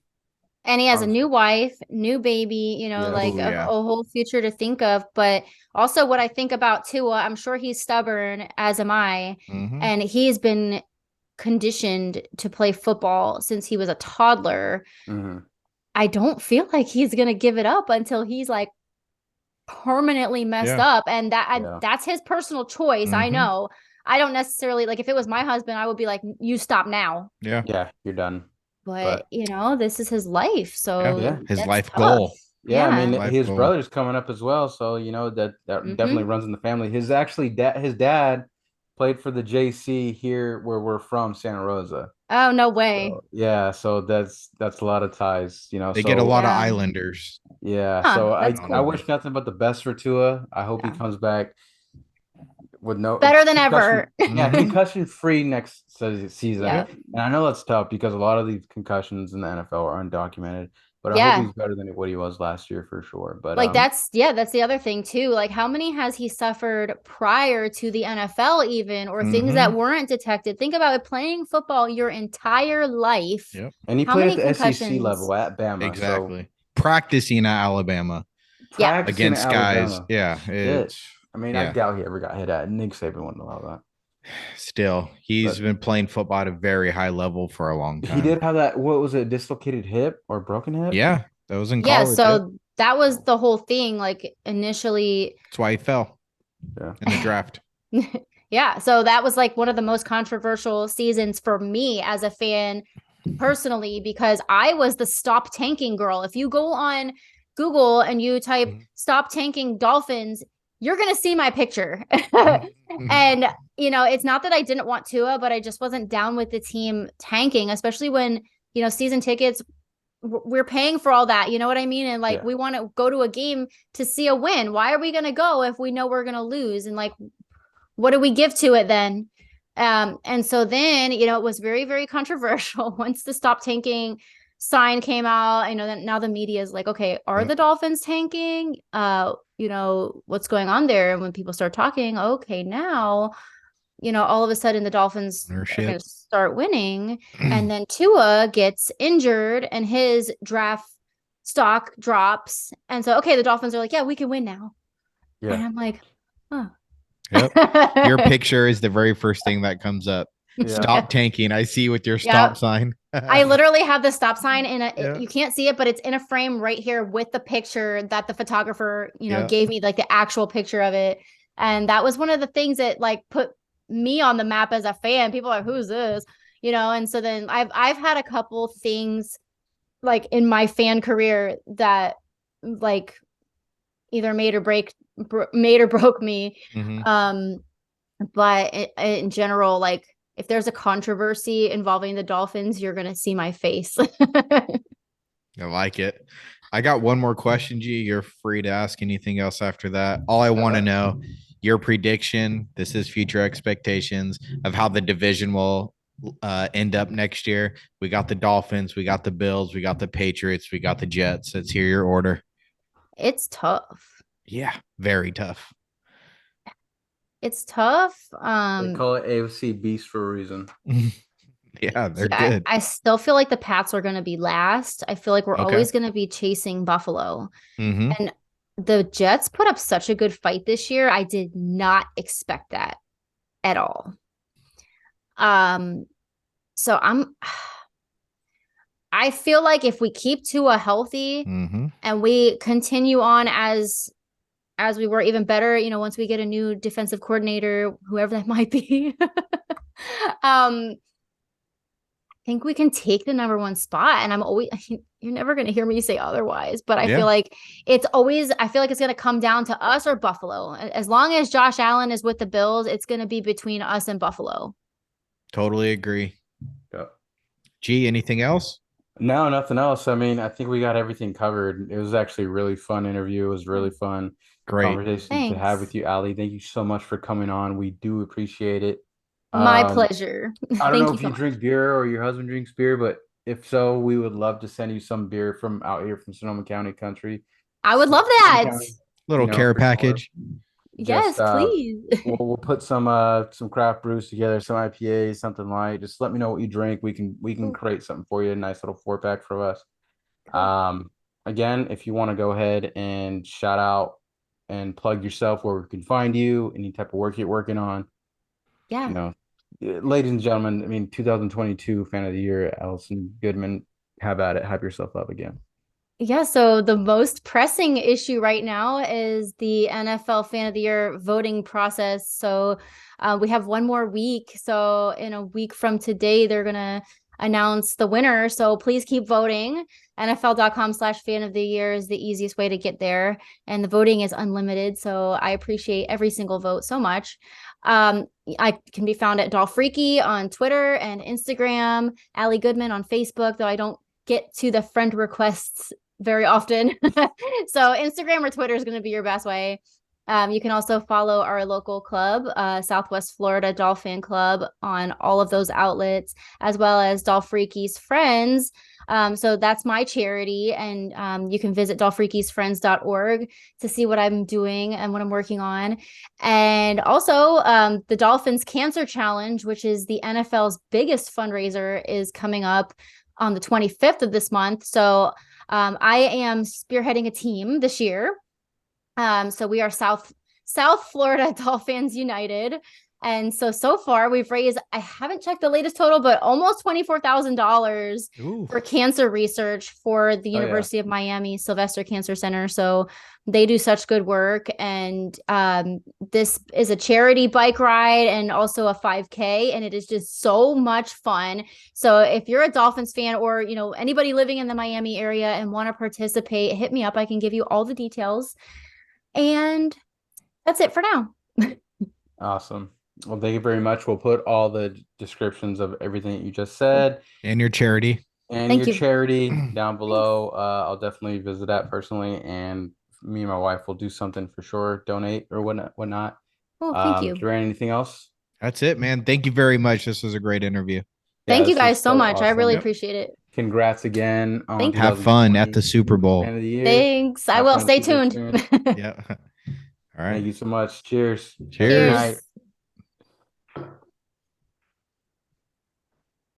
he has a new wife, new baby, like a whole future to think of. But also what I think about Tua, I'm sure he's stubborn, as am I. And he's been conditioned to play football since he was a toddler. I don't feel like he's going to give it up until he's like permanently messed up. And that's his personal choice. I know. I don't necessarily, like, if it was my husband, I would be like, you stop now. Yeah, you're done. But this is his life. So his life tough. goal. Yeah, I mean, his brother's coming up as well, so that definitely runs in the family. His dad played for the JC here where we're from, Santa Rosa. Oh, no way. So, so that's a lot of ties, They get a lot of Islanders. Yeah, so I wish nothing but the best for Tua. I hope he comes back with better than ever. Yeah, concussion free next season. And I know that's tough because a lot of these concussions in the NFL are undocumented. But I hope he's better than what he was last year for sure. But like that's the other thing too. Like, how many has he suffered prior to the NFL even, or things that weren't detected? Think about it, playing football your entire life. And he played at the SEC level at Bama. Exactly. So practicing at Alabama. Against guys. Yeah. I doubt he ever got hit at. Nick Saban wouldn't allow that. Still, he's been playing football at a very high level for a long time. He did have that, what was it, dislocated hip or broken hip? Yeah, that was in college. So that was the whole thing. Like, initially, that's why he fell in the draft. So that was like one of the most controversial seasons for me as a fan personally, because I was the stop tanking girl. If you go on Google and you type stop tanking Dolphins, you're going to see my picture. And, it's not that I didn't want Tua, but I just wasn't down with the team tanking, especially when, season tickets, we're paying for all that. You know what I mean? And like, we want to go to a game to see a win. Why are we going to go if we know we're going to lose? And like, what do we give to it then? And so then, it was very, very controversial once the stop tanking sign came out. That now the media is like, okay, are the Dolphins tanking? What's going on there? And when people start talking, okay, now, all of a sudden the Dolphins are going to start winning. And then Tua gets injured and his draft stock drops. And so, okay, the Dolphins are like, yeah, we can win now. And I'm like, oh. Your picture is the very first thing that comes up. Stop tanking. I see with your stop sign. I literally have the stop sign you can't see it, but it's in a frame right here with the picture that the photographer, gave me, like the actual picture of it. And that was one of the things that like put me on the map as a fan. People are like, who's this? And so then I've had a couple things like in my fan career that like either made or broke me. But in general, like, if there's a controversy involving the Dolphins, you're going to see my face. I like it. I got one more question, G. You're free to ask anything else after that. All I want to know, your prediction, this is future expectations of how the division will end up next year. We got the Dolphins, we got the Bills, we got the Patriots, we got the Jets. Let's hear your order. It's tough. Yeah, very tough. It's tough. They call it AFC Beast for a reason. Yeah, they're good. I still feel like the Pats are going to be last. I feel like we're always going to be chasing Buffalo. And the Jets put up such a good fight this year. I did not expect that at all. So I feel like if we keep Tua healthy and we continue on as we were, even better, once we get a new defensive coordinator, whoever that might be, I think we can take the number 1 spot. And you're never going to hear me say otherwise, but I feel like it's going to come down to us or Buffalo. As long as Josh Allen is with the Bills, it's going to be between us and Buffalo. Totally agree. Yeah. G, anything else? No, nothing else. I mean, I think we got everything covered. It was actually a really fun interview. It was really fun conversation to have with you, Allie. Thank you so much for coming on. We do appreciate it. My pleasure. I don't know if you drink beer or your husband drinks beer, but if so, we would love to send you some beer from out here from Sonoma County country. I would love that. County, little care package. Yes, please. We'll put some craft brews together, some IPAs, something light. Just let me know what you drink. We can create something for you, a nice little 4-pack for us. Cool. Again, if you want to go ahead and shout out and plug yourself where we can find you, any type of work you're working on. Yeah. Ladies and gentlemen, I mean, 2022 Fan of the Year, Allison Goodman. Have at it. Hype yourself up again. Yeah, so the most pressing issue right now is the NFL Fan of the Year voting process. So we have one more week. So in a week from today, they're going to announce the winner. So please keep voting. NFL.com/fan of the year is the easiest way to get there. And the voting is unlimited. So I appreciate every single vote so much. I can be found at Dolphreaky on Twitter and Instagram, Allie Goodman on Facebook, though I don't get to the friend requests very often. So Instagram or Twitter is going to be your best way. You can also follow our local club, Southwest Florida Dolphin Club, on all of those outlets, as well as Dolphreaky's Friends. So that's my charity. And you can visit dolphreakysfriends.org to see what I'm doing and what I'm working on. And also the Dolphins Cancer Challenge, which is the NFL's biggest fundraiser, is coming up on the 25th of this month. So I am spearheading a team this year. So we are South Florida Dolphins United. And so far we've raised, I haven't checked the latest total, but almost $24,000 for cancer research for the University of Miami Sylvester Cancer Center. So they do such good work. And this is a charity bike ride and also a 5K, and it is just so much fun. So if you're a Dolphins fan or, anybody living in the Miami area and want to participate, hit me up. I can give you all the details. And that's it for now. Awesome. Well, thank you very much. We'll put all the descriptions of everything that you just said and your charity charity down below. I'll definitely visit that personally, and me and my wife will do something for sure. Donate or whatnot. Oh, thank you. Duran, anything else? That's it, man. Thank you very much. This was a great interview. Thank you guys so much. Awesome. I really appreciate it. Congrats again. Have fun at the Super Bowl. Fan of the year. Thanks. I will. Stay tuned. Yeah. All right. Thank you so much. Cheers. Cheers.